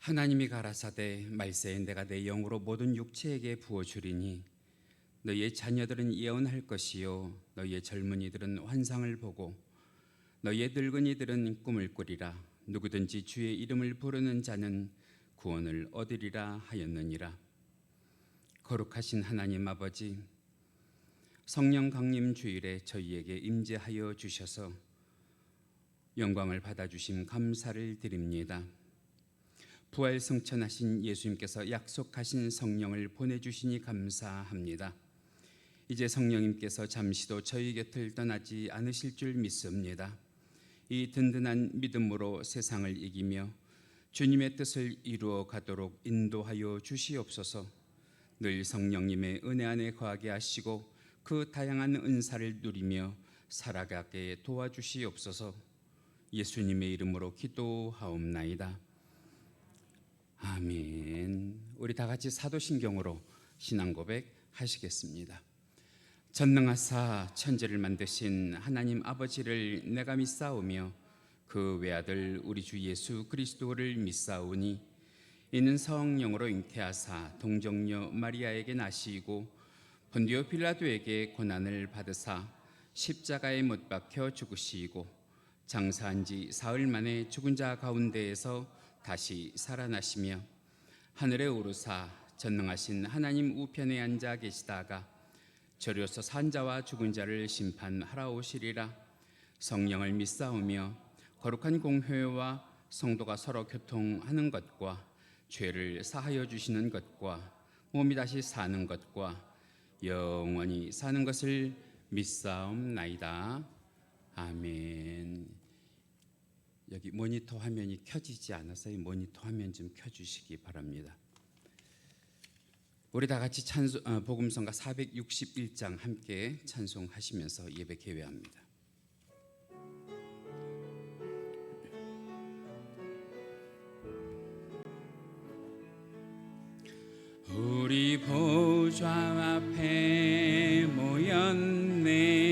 하나님이 가라사대 말세에 내가 내 영으로 모든 육체에게 부어주리니 너희의 자녀들은 예언할 것이요 너희의 젊은이들은 환상을 보고 너희의 늙은이들은 꿈을 꾸리라. 누구든지 주의 이름을 부르는 자는 구원을 얻으리라 하였느니라. 거룩하신 하나님 아버지, 성령 강림 주일에 저희에게 임재하여 주셔서 영광을 받아주심 감사를 드립니다. 부활 승천하신 예수님께서 약속하신 성령을 보내주시니 감사합니다. 이제 성령님께서 잠시도 저희 곁을 떠나지 않으실 줄 믿습니다. 이 든든한 믿음으로 세상을 이기며 주님의 뜻을 이루어 가도록 인도하여 주시옵소서. 늘 성령님의 은혜 안에 거하게 하시고 그 다양한 은사를 누리며 살아가게 도와주시옵소서. 예수님의 이름으로 기도하옵나이다. 아멘. 우리 다 같이 사도신경으로 신앙 고백 하시겠습니다. 전능하사 천지를 만드신 하나님 아버지를 내가 믿사오며 그 외아들 우리 주 예수 그리스도를 믿사오니 이는 성령으로 잉태하사 동정녀 마리아에게 나시고 본디오 빌라도에게 고난을 받으사 십자가에 못 박혀 죽으시고 장사한 지 사흘 만에 죽은 자 가운데에서 다시 살아나시며 하늘에 오르사 전능하신 하나님 우편에 앉아 계시다가 저리로서 산자와 죽은 자를 심판하러 오시리라. 성령을 믿사오며 거룩한 공회와 성도가 서로 교통하는 것과 죄를 사하여 주시는 것과 몸이 다시 사는 것과 영원히 사는 것을 믿사옵나이다. 아멘. 여기 모니터 화면이 켜지지 않아서 이 모니터 화면 좀 켜주시기 바랍니다. 우리 다 같이 복음성가 461장 함께 찬송하시면서 예배 개회합니다. 우리 보좌 앞에 모였네.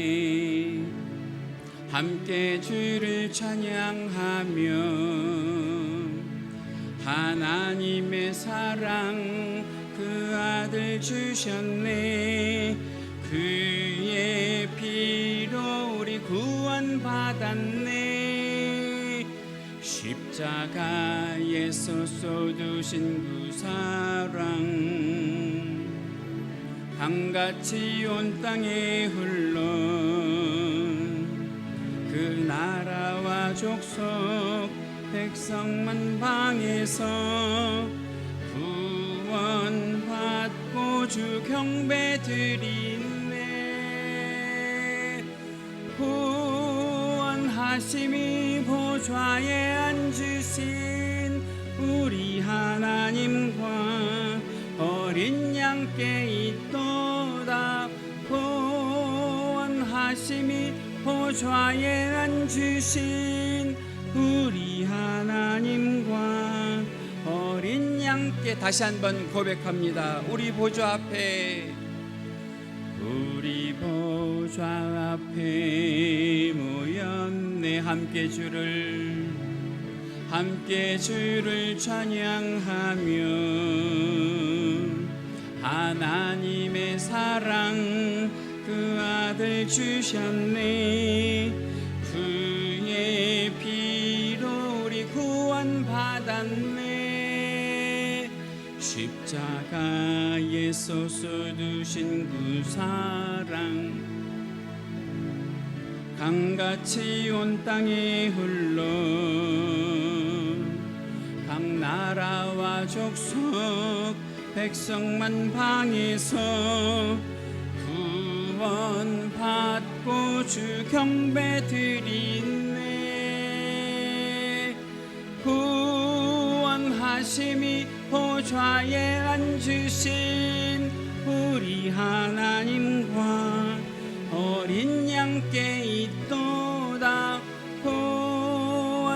함께 주를 찬양하며 하나님의 사랑 그 아들 주셨네. 그의 피로 우리 구원받았네. 십자가에서 쏟으신 그 사랑 강같이 온 땅에 흘러 그 나라와 족속 백성만 방에서 구원받고 주 경배 드리네. 구원하심이 보좌에 앉으신 우리 하나님과 어린 양께 있도다. 구원하심이 보좌에 앉으신 우리 하나님과 어린 양께 다시 한번 고백합니다. 우리 보좌 앞에 우리 보좌 앞에 모였네. 함께 주를 찬양하며 하나님의 사랑 그 아들 주셨네. 그의 피로 우리 구원받았네. 십자가에서 쏟으신 그 사랑 강같이 온 땅에 흘러 각 나라와 족속 백성만 방에서 구원받고 주 경배 드리네. 구원하심이 보좌에 앉으신 우리 하나님과 어린 양께 있도다. 구원하심이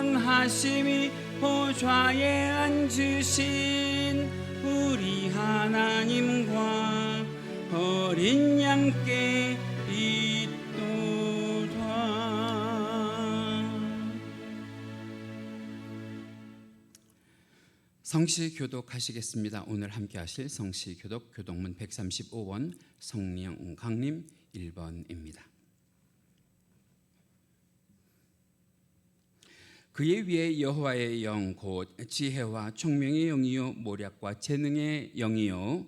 보좌에 앉으신 우리 하나님과 어린 양께 있도다. 성시 교독하시겠습니다. 오늘 함께 하실 성시 교독 교독문 135번 성령강림 1번입니다. 그의 위에 여호와의 영 곧 지혜와 총명의 영이요 모략과 재능의 영이요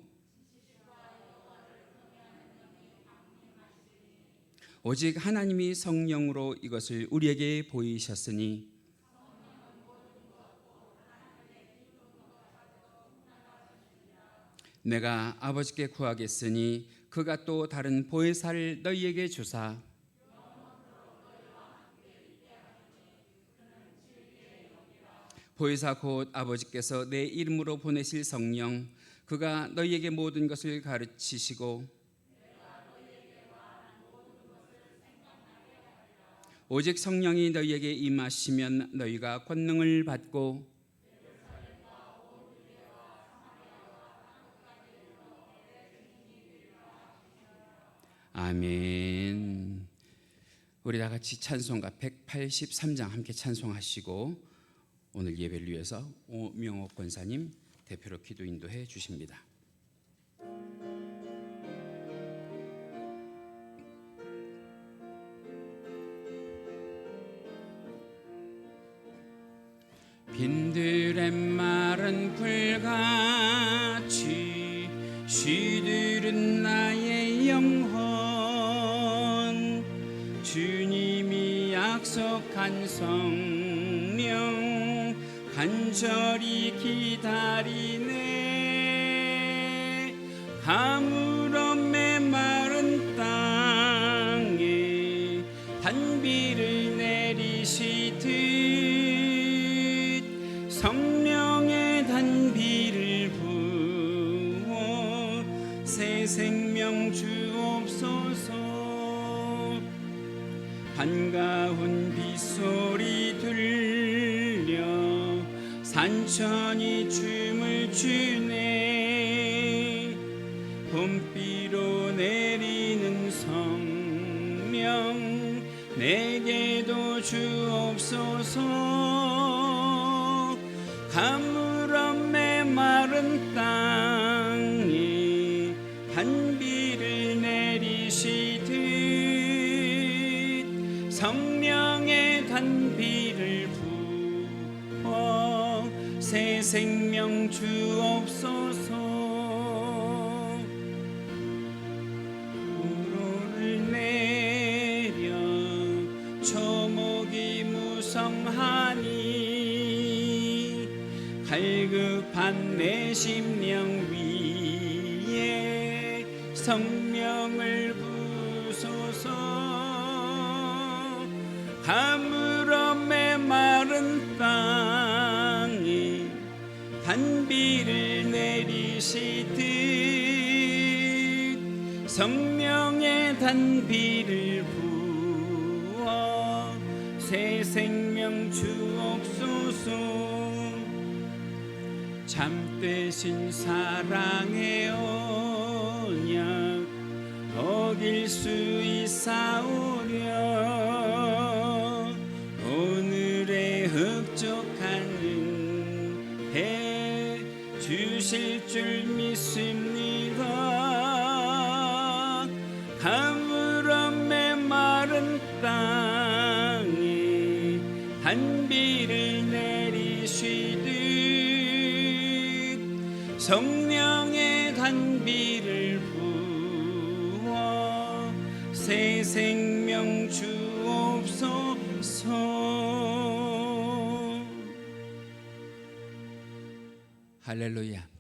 오직 하나님이 성령으로 이것을 우리에게 보이셨으니 내가 아버지께 구하겠으니 그가 또 다른 보혜사를 너희에게 주사 보혜사 곧 아버지께서 내 이름으로 보내실 성령 그가 너희에게 모든 것을 가르치시고 오직 성령이 너희에게 임하시면 너희가 권능을 받고 아멘. 우리 다 같이 찬송가 183장 함께 찬송하시고 오늘 예배를 위해서 오명옥 권사님 대표로 기도 인도해 주십니다. 빈들의 마른 풀같이 시들은 나의 영혼 주님이 약속한 성령 간절히 기다리네 가물어 메마른 땅에 단비를 내리시듯 성령의 단비를 부어 새 생명 주옵소서 반가운 빗소리 들려 산천이 춤을 추네 봄비로 내리는 성령 내게도 주옵소서 가물어 메마른 땅에 단비를 내리시듯 성령의 단비를 부어 새 생명 주옵소서 우로를 내려 초목이 무성하니 갈급한 내 심령 위에 성령을 부소서 가물어 메마른 땅에 단비를 내리시듯 성령의 단비를 부어 새 생명 주옵소서 참되신 사랑의 언약 어길 수 있사오려 오늘의 흡족한 은혜 주실 줄 믿습니다 가물어 메마른 땅에 단비를 내리시듯 성령의 단비를 부어 새 생명 주옵소서 할렐루야.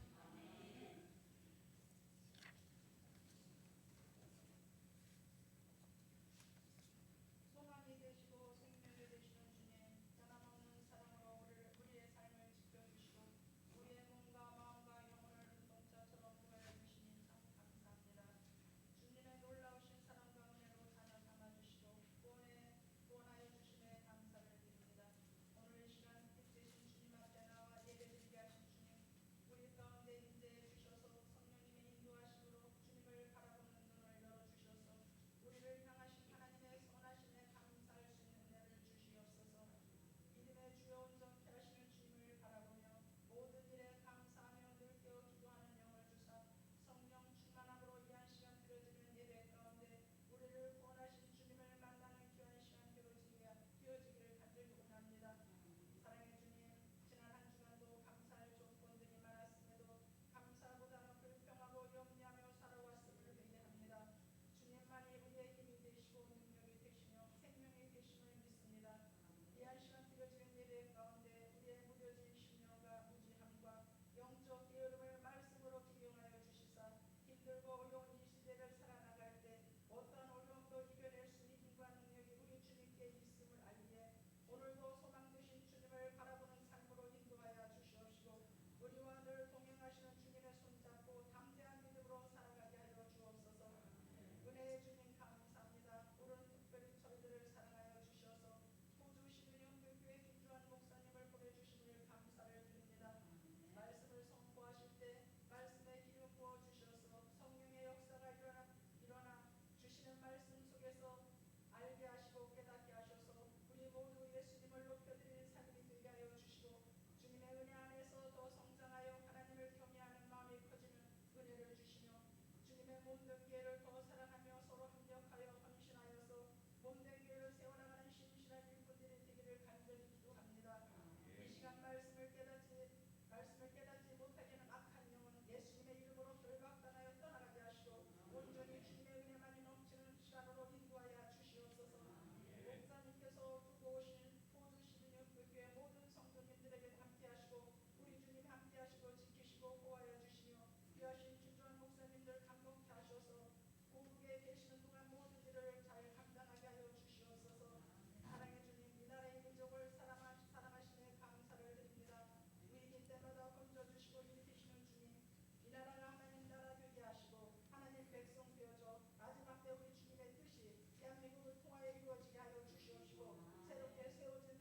몸된 교회를 더 사랑하며 서로 협력하여 헌신하여서 몸된 교회를 세워나가는 신실한 일꾼들이 되기를 간절히 기도합니다. 이 시간 말씀을 깨닫지 못하게는 악한 영은 예수님의 이름으로 결박당하여 떠나가게 하시고 온전히 주님의 은혜만이 넘치는 시간으로 인도하여 주시옵소서. 목사님께서 두고 오신 호주 시드니 교회 모든 성도님들에게 함께하시고 우리 주님 함께하시고 지키시고 보호하여 주시며 귀하신 주주한 목사님들 감동케 하셔서 고국에 계시는 동안 모든 일을 잘 감당하게 하여 주시옵소서. 사랑의 주님, 이 나라의 민족을 사랑하시네 감사를 드립니다. 위기 때마다 건져주시고 일으키시는 주님, 이 나라가 하나님 나라 되게 하시고 하나님 백성 되어져 마지막 때 우리 주님의 뜻이 대한민국을 통하여 이루어지게 하여 주시옵시고 새롭게 세워진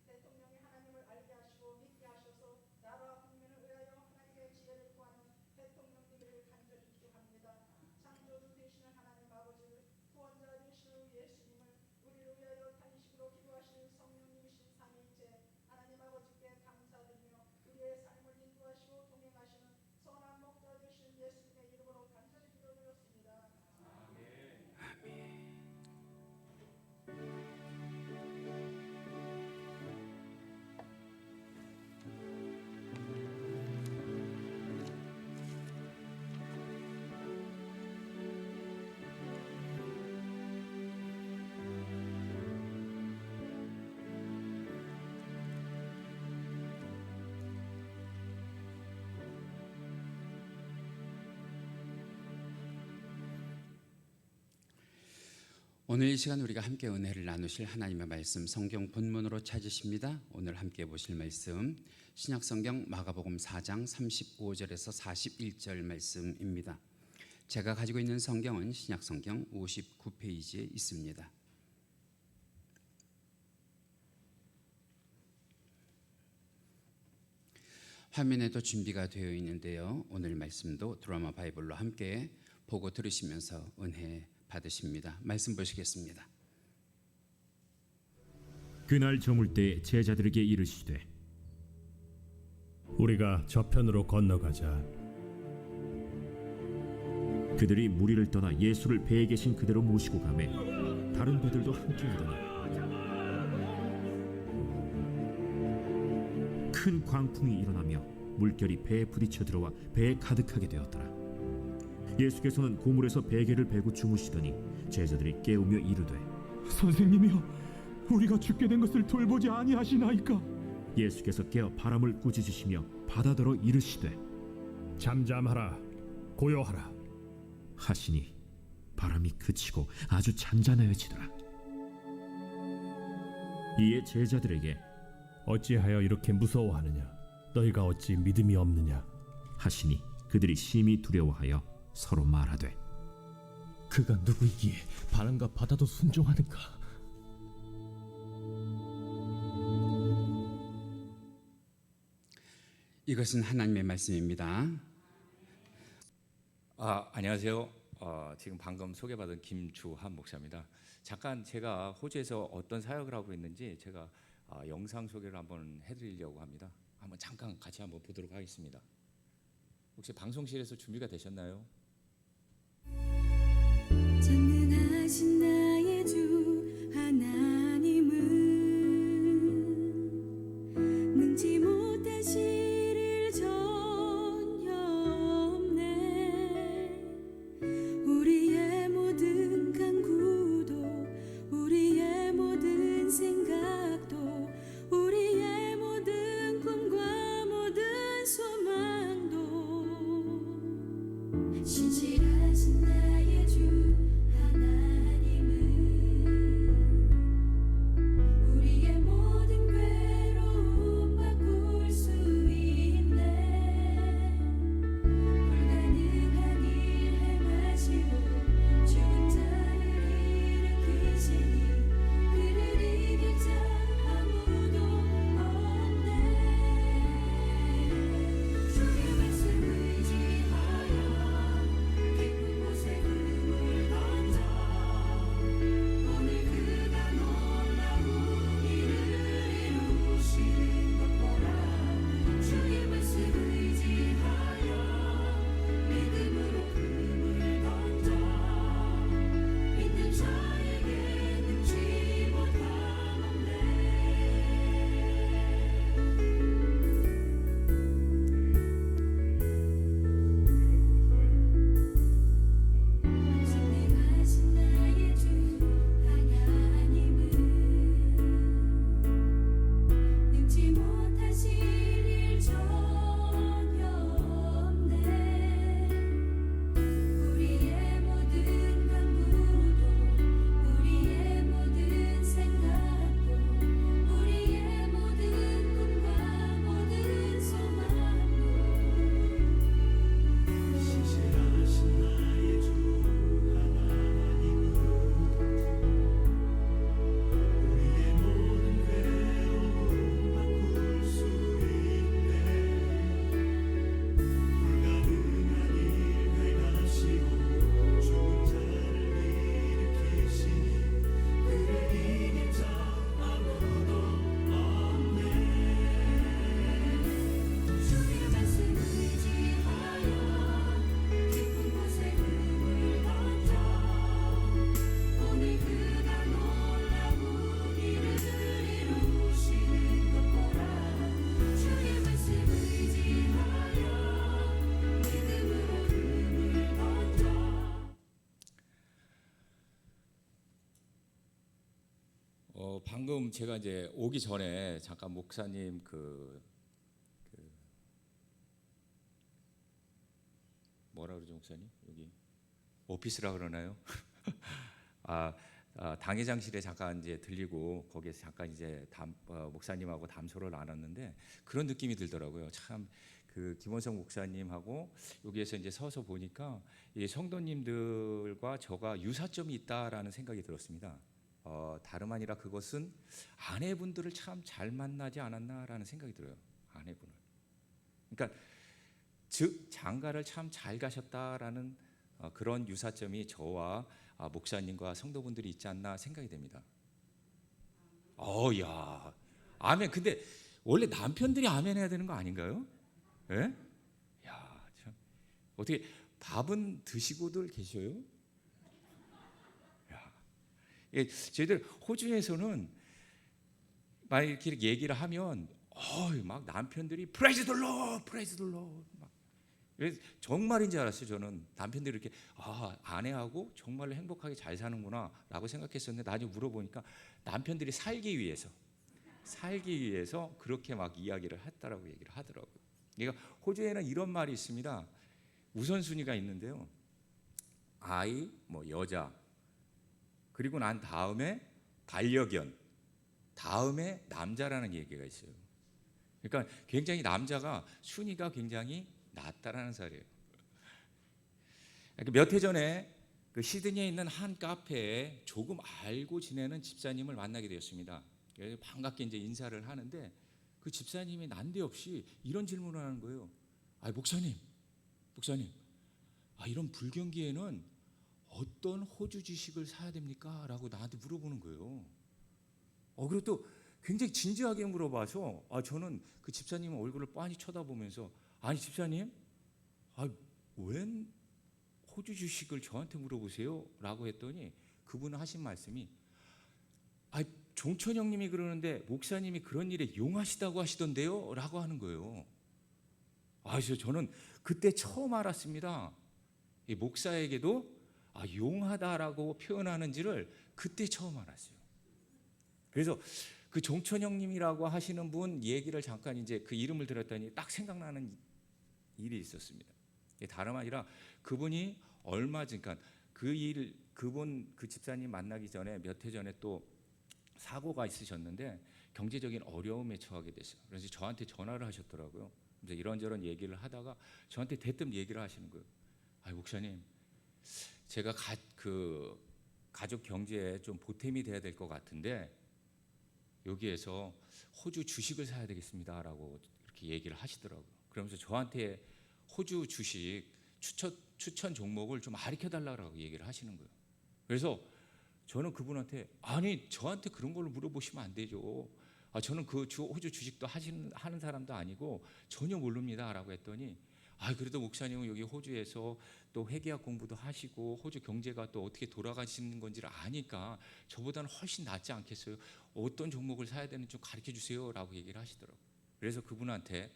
대통령이 하나님을 알게 하시고 믿게 하셔서 나라와 국민을 위하여 하나님의 지혜를 구하는 대통령 되기를 간절히 기도합니다. 창조주 되시는 하나님 아버지를 구원자 되시는 예수님을 우리를 위하여 탄식으로 기도하시는 성령님이신 삼위일체 하나님 아버지께 감사드리며 우리의 삶을 인도하시고 동행하시는 선한 목자 되시는 예수님의 이름으로 간절히 기도드렸습니다. 오늘 이 시간 우리가 함께 은혜를 나누실 하나님의 말씀 성경 본문으로 찾으십니다. 오늘 함께 보실 말씀 신약성경 마가복음 4장 35절에서 41절 말씀입니다. 제가 가지고 있는 성경은 신약성경 59페이지에 있습니다. 화면에도 준비가 되어 있는데요. 오늘 말씀도 드라마 바이블로 함께 보고 들으시면서 은혜 받으십니다. 말씀 보시겠습니다. 그날 저물 때 제자들에게 이르시되 우리가 저편으로 건너가자. 그들이 무리를 떠나 예수를 배에 계신 그대로 모시고 가매 다른 배들도 함께 하더니 큰 광풍이 일어나며 물결이 배에 부딪혀 들어와 배에 가득하게 되었더라. 예수께서는 고물에서 베개를 베고 주무시더니 제자들이 깨우며 이르되 선생님이여, 우리가 죽게 된 것을 돌보지 아니하시나이까? 예수께서 깨어 바람을 꾸짖으시며 바다더러 이르시되 잠잠하라, 고요하라. 하시니 바람이 그치고 아주 잔잔하여지더라. 이에 제자들에게 어찌하여 이렇게 무서워하느냐? 너희가 어찌 믿음이 없느냐? 하시니 그들이 심히 두려워하여 서로 말하되 그가 누구이기에 바람과 바다도 순종하는가? 이것은 하나님의 말씀입니다. 안녕하세요. 지금 방금 소개받은 김주한 목사입니다. 잠깐 제가 호주에서 어떤 사역을 하고 있는지 제가 영상 소개를 한번 해드리려고 합니다. 한번 잠깐 같이 한번 보도록 하겠습니다. 혹시 방송실에서 준비가 되셨나요? 전능하신 나의 주 하나님은 능지 못하실 일 전혀 없네. 우리의 모든 간구도 우리의 모든 생각도 우리의 모든 꿈과 모든 소망도 신실하신 나의 주 하나님은 방금 제가 이제 오기 전에 잠깐 목사님 뭐라 그러죠 목사님? 여기 오피스라 그러나요? 당회장실에 잠깐 이제 들리고 거기에서 잠깐 이제 목사님하고 담소를 나눴는데 그런 느낌이 들더라고요. 참 그 김원성 목사님하고 여기에서 이제 서서 보니까 이 성도님들과 저가 유사점이 있다라는 생각이 들었습니다. 다름 아니라 그것은 아내분들을 참 잘 만나지 않았나라는 생각이 들어요. 아내분을. 그러니까 즉 장가를 참 잘 가셨다라는 그런 유사점이 저와 목사님과 성도분들이 있지 않나 생각이 됩니다. 야, 아멘. 근데 원래 남편들이 아멘 해야 되는 거 아닌가요? 예? 야, 참 어떻게 밥은 드시고들 계셔요? 야, 저희들 호주에서는 막 이렇게 얘기를 하면 막 남편들이 프레이즈 더 로드, 프레이즈 더 로드 막 정말인 줄 알았어요. 저는 남편들이 이렇게 아내하고 정말로 행복하게 잘 사는구나라고 생각했었는데 나중에 물어보니까 남편들이 살기 위해서 그렇게 막 이야기를 했다라고 얘기를 하더라고요. 그러니까 호주에는 이런 말이 있습니다. 우선순위가 있는데요. 아이, 여자, 그리고 난 다음에 반려견, 다음에 남자라는 얘기가 있어요. 그러니까 굉장히 남자가 순위가 굉장히 낮다라는 사례예요. 몇 해 전에 그 시드니에 있는 한 카페에 조금 알고 지내는 집사님을 만나게 되었습니다. 그래서 반갑게 이제 인사를 하는데 그 집사님이 난데없이 이런 질문을 하는 거예요. 목사님, 이런 불경기에는 어떤 호주 주식을 사야 됩니까? 라고 나한테 물어보는 거예요. 그리고 또 굉장히 진지하게 물어봐서 저는 그 집사님 얼굴을 빤히 쳐다보면서 아니 집사님, 웬 호주 주식을 저한테 물어보세요? 라고 했더니 그분은 하신 말씀이 종천 형님이 그러는데 목사님이 그런 일에 용하시다고 하시던데요? 라고 하는 거예요. 그래서 저는 그때 처음 알았습니다. 이 목사에게도 용하다라고 표현하는지를 그때 처음 알았어요. 그래서 그 종천 형님이라고 하시는 분 얘기를 잠깐 이제 그 이름을 들었더니 딱 생각나는 일이 있었습니다. 다름 아니라 그분이 얼마 전, 그러니까 그 집사님 만나기 전에 몇 해 전에 또 사고가 있으셨는데 경제적인 어려움에 처하게 됐어요. 그래서 저한테 전화를 하셨더라고요. 이제 이런저런 얘기를 하다가 저한테 대뜸 얘기를 하시는 거예요. 목사님, 제가 가족 경제에 좀 보탬이 돼야 될 것 같은데 여기에서 호주 주식을 사야 되겠습니다라고 이렇게 얘기를 하시더라고요. 그러면서 저한테 호주 주식 추천 종목을 좀 가르쳐 달라고 얘기를 하시는 거예요. 그래서 저는 그분한테 저한테 그런 걸로 물어보시면 안 되죠. 저는 그 호주 주식도 하는 사람도 아니고 전혀 모릅니다라고 했더니 그래도 목사님은 여기 호주에서 또 회계학 공부도 하시고 호주 경제가 또 어떻게 돌아가시는 건지를 아니까 저보다는 훨씬 낫지 않겠어요? 어떤 종목을 사야 되는지 좀 가르쳐 주세요라고 얘기를 하시더라고요. 그래서 그분한테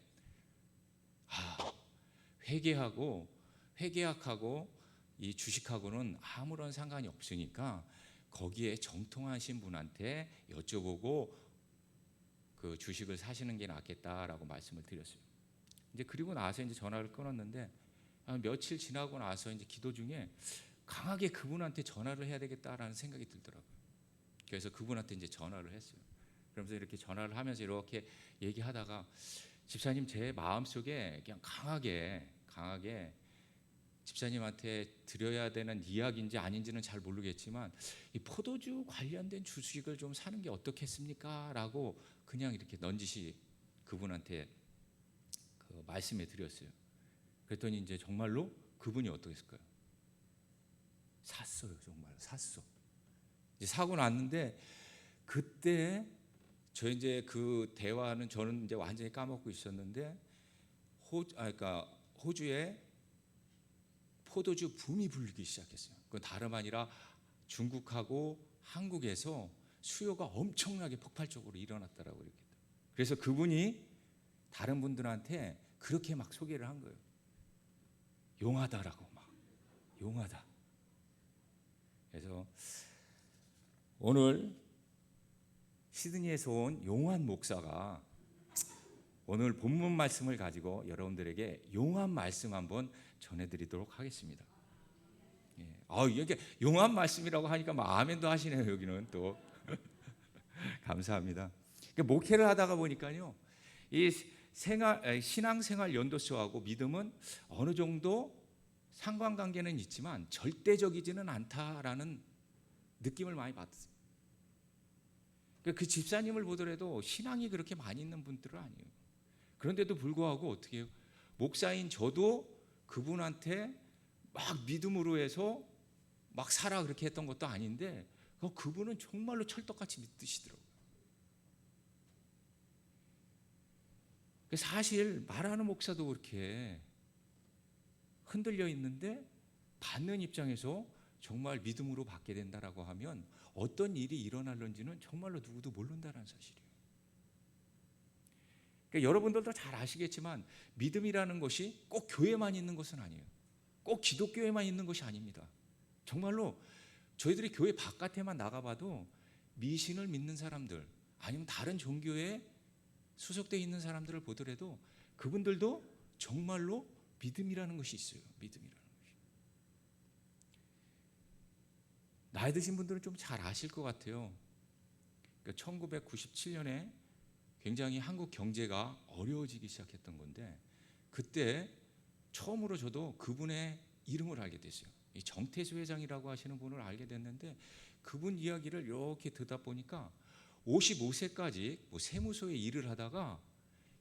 회계학하고 이 주식하고는 아무런 상관이 없으니까 거기에 정통하신 분한테 여쭤보고 그 주식을 사시는 게 낫겠다라고 말씀을 드렸어요. 이제 그리고 나서 이제 전화를 끊었는데 며칠 지나고 나서 이제 기도 중에 강하게 그분한테 전화를 해야 되겠다라는 생각이 들더라고요. 그래서 그분한테 이제 전화를 했어요. 그러면서 이렇게 전화를 하면서 이렇게 얘기하다가 집사님, 제 마음속에 그냥 강하게 집사님한테 드려야 되는 이야기인지 아닌지는 잘 모르겠지만 이 포도주 관련된 주식을 좀 사는 게 어떻겠습니까? 라고 그냥 이렇게 넌지시 그분한테 그 말씀해 드렸어요. 그랬더니 이제 정말로 그분이 어떠했을까요? 샀어요. 정말 샀어. 이제 사고 났는데 그때 저 이제 그 대화는 저는 이제 완전히 까먹고 있었는데 그러니까 호주에 포도주 붐이 불기 시작했어요. 그건 다름 아니라 중국하고 한국에서 수요가 엄청나게 폭발적으로 일어났다라고 이렇게. 그래서 그분이 다른 분들한테 그렇게 막 소개를 한 거예요. 용하다라고 막 용하다. 그래서 오늘 시드니에서 온 용환 목사가 오늘 본문 말씀을 가지고 여러분들에게 용한 말씀 한번 전해드리도록 하겠습니다. 예. 이게 용한 말씀이라고 하니까 막 아멘도 하시네요. 여기는 또 감사합니다. 목회를 하다가 보니까요, 이 신앙생활 연도수하고 믿음은 어느 정도 상관관계는 있지만 절대적이지는 않다라는 느낌을 많이 받았어요. 그 집사님을 보더라도 신앙이 그렇게 많이 있는 분들은 아니에요. 그런데도 불구하고 어떻게 해요? 목사인 저도 그분한테 막 믿음으로 해서 막 살아 그렇게 했던 것도 아닌데 그분은 정말로 찰떡같이 믿으시더라고요. 사실 말하는 목사도 그렇게 흔들려 있는데 받는 입장에서 정말 믿음으로 받게 된다라고 하면 어떤 일이 일어날는지는 정말로 누구도 모른다는 사실이에요. 그러니까 여러분들도 잘 아시겠지만 믿음이라는 것이 꼭 교회만 있는 것은 아니에요. 꼭 기독교에만 있는 것이 아닙니다. 정말로 저희들이 교회 바깥에만 나가봐도 미신을 믿는 사람들 아니면 다른 종교에 수속되어 있는 사람들을 보더라도 그분들도 정말로 믿음이라는 것이 있어요. 믿음이라는 것이. 나이 드신 분들은 좀 잘 아실 것 같아요. 1997년에 굉장히 한국 경제가 어려워지기 시작했던 건데 그때 처음으로 저도 그분의 이름을 알게 됐어요. 이 정태수 회장이라고 하시는 분을 알게 됐는데 그분 이야기를 이렇게 듣다 보니까 55세까지 세무소에 일을 하다가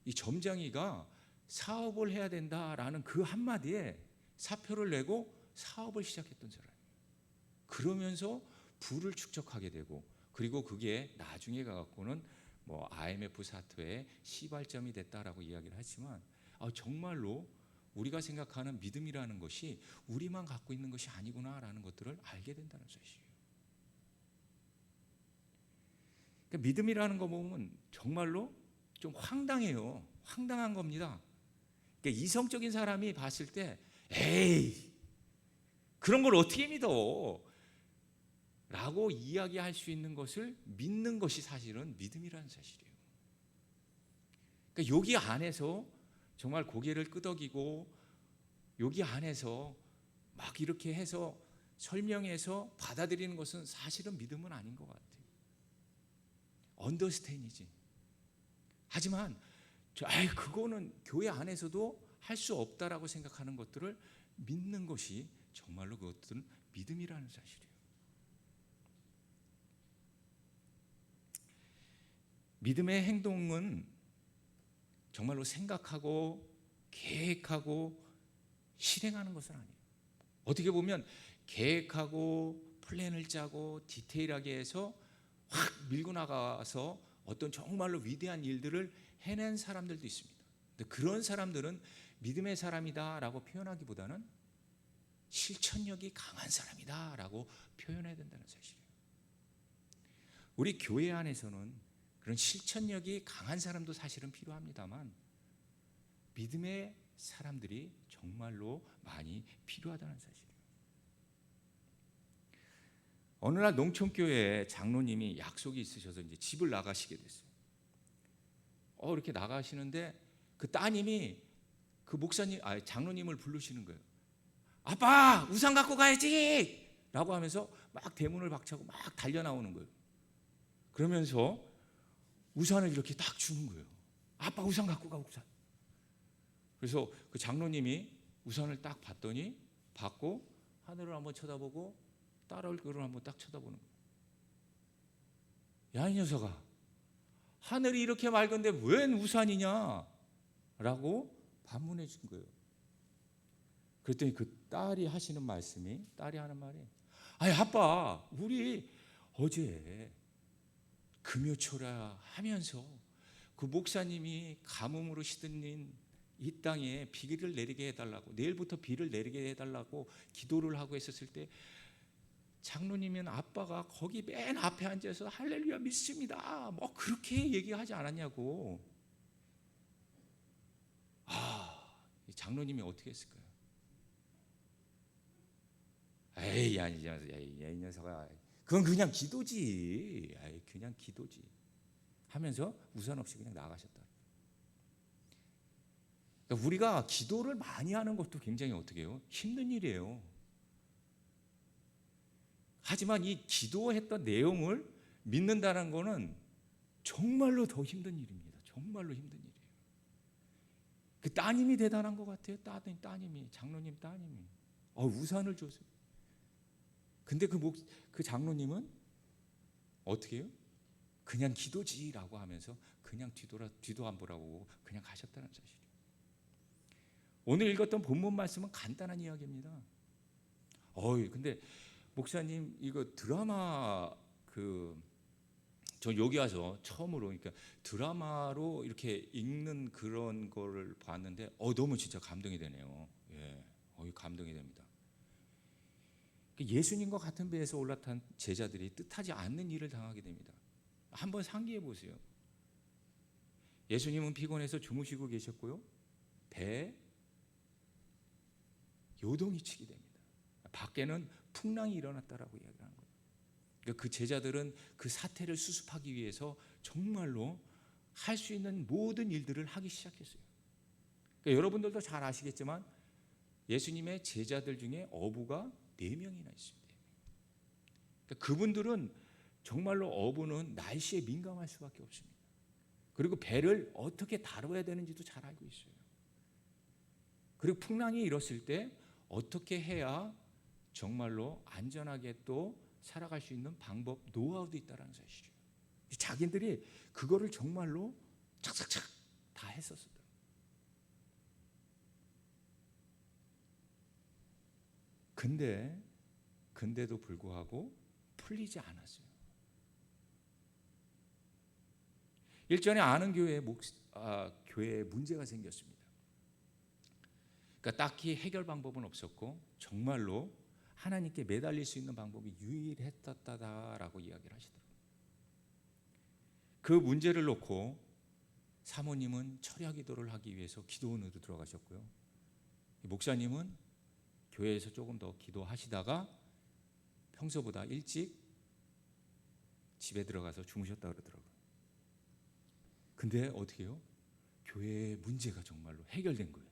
이 점장이가 사업을 해야 된다라는 그 한마디에 사표를 내고 사업을 시작했던 사람이에요. 그러면서 부를 축적하게 되고 그리고 그게 나중에 가갖고는 IMF 사태의 시발점이 됐다라고 이야기를 하지만 정말로 우리가 생각하는 믿음이라는 것이 우리만 갖고 있는 것이 아니구나라는 것들을 알게 된다는 사실이에요. 그러니까 믿음이라는 거 보면 정말로 좀 황당해요. 황당한 겁니다. 그러니까 이성적인 사람이 봤을 때 에이 그런 걸 어떻게 믿어? 라고 이야기할 수 있는 것을 믿는 것이 사실은 믿음이라는 사실이에요. 그러니까 여기 안에서 정말 고개를 끄덕이고 여기 안에서 막 이렇게 해서 설명해서 받아들이는 것은 사실은 믿음은 아닌 것 같아요. 언더스탠이지. 하지만 그거는 교회 안에서도 할 수 없다라고 생각하는 것들을 믿는 것이 정말로 그것들은 믿음이라는 사실이에요. 믿음의 행동은 정말로 생각하고 계획하고 실행하는 것은 아니에요. 어떻게 보면 계획하고 플랜을 짜고 디테일하게 해서 확 밀고 나가서 어떤 정말로 위대한 일들을 해낸 사람들도 있습니다. 근데 그런 사람들은 믿음의 사람이다라고 표현하기보다는 실천력이 강한 사람이다라고 표현해야 된다는 사실이에요. 우리 교회 안에서는 그런 실천력이 강한 사람도 사실은 필요합니다만 믿음의 사람들이 정말로 많이 필요하다는 사실이에요. 어느 날 농촌교회에 장로님이 약속이 있으셔서 이제 집을 나가시게 됐어요. 이렇게 나가시는데 그 따님이 그 장로님을 부르시는 거예요. 아빠 우산 갖고 가야지 라고 하면서 막 대문을 박차고 막 달려 나오는 거예요. 그러면서 우산을 이렇게 딱 주는 거예요. 아빠 우산 갖고 가 우산. 그래서 그 장로님이 우산을 딱 받고 하늘을 한번 쳐다보고 딸 얼굴을 한번 딱 쳐다보는 거예요. 야 이 녀석아 하늘이 이렇게 맑은데 웬 우산이냐 라고 반문해 준 거예요. 그랬더니 그 딸이 하는 말이 아빠 우리 어제 금요초라 하면서 그 목사님이 가뭄으로 시들린 이 땅에 비를 내리게 해달라고 내일부터 비를 내리게 해달라고 기도를 하고 있었을 때 장로님은 아빠가 거기 맨 앞에 앉아서 할렐루야 믿습니다 그렇게 얘기하지 않았냐고. 장로님이 어떻게 했을까요? 이 녀석아 그건 그냥 기도지. 그냥 기도지. 하면서 우산 없이 그냥 나가셨다. 그러니까 우리가 기도를 많이 하는 것도 굉장히 어떻게 해요? 힘든 일이에요. 하지만 이 기도했던 내용을 믿는다는 거는 정말로 더 힘든 일입니다. 정말로 힘든 일이에요. 그 따님이 대단한 것 같아요. 따님이, 장로님 따님이 우산을 줬어요. 근데 그 장로님은 어떻게 해요? 그냥 기도지라고 하면서 그냥 뒤도 안 보라고 그냥 가셨다는 사실이에요. 오늘 읽었던 본문 말씀은 간단한 이야기입니다. 근데 목사님 이거 드라마 저 여기 와서 처음으로 그러니까 드라마로 이렇게 읽는 그런 거를 봤는데 너무 진짜 감동이 되네요. 예, 감동이 됩니다. 예수님과 같은 배에서 올라탄 제자들이 뜻하지 않는 일을 당하게 됩니다. 한번 상기해 보세요. 예수님은 피곤해서 주무시고 계셨고요. 배에 요동이 치게 됩니다. 밖에는 풍랑이 일어났다라고 이야기하는 거예요. 그러니까 그 제자들은 그 사태를 수습하기 위해서 정말로 할 수 있는 모든 일들을 하기 시작했어요. 그러니까 여러분들도 잘 아시겠지만 예수님의 제자들 중에 어부가 4명이나 있습니다. 그러니까 그분들은 정말로 어부는 날씨에 민감할 수밖에 없습니다. 그리고 배를 어떻게 다뤄야 되는지도 잘 알고 있어요. 그리고 풍랑이 일었을 때 어떻게 해야 정말로 안전하게 또 살아갈 수 있는 방법, 노하우도 있다는 사실이에요. 자기들이 그거를 정말로 착착착 다 했었어요. 근데도 불구하고 풀리지 않았어요. 일전에 아는 교회에 문제가 생겼습니다. 그러니까 딱히 해결 방법은 없었고 정말로 하나님께 매달릴 수 있는 방법이 유일했다라고 이야기를 하시더라고요. 그 문제를 놓고 사모님은 철야 기도를 하기 위해서 기도원으로 들어가셨고요. 목사님은 교회에서 조금 더 기도하시다가 평소보다 일찍 집에 들어가서 주무셨다 그러더라고요. 근데 어떻게 해요? 교회의 문제가 정말로 해결된 거예요.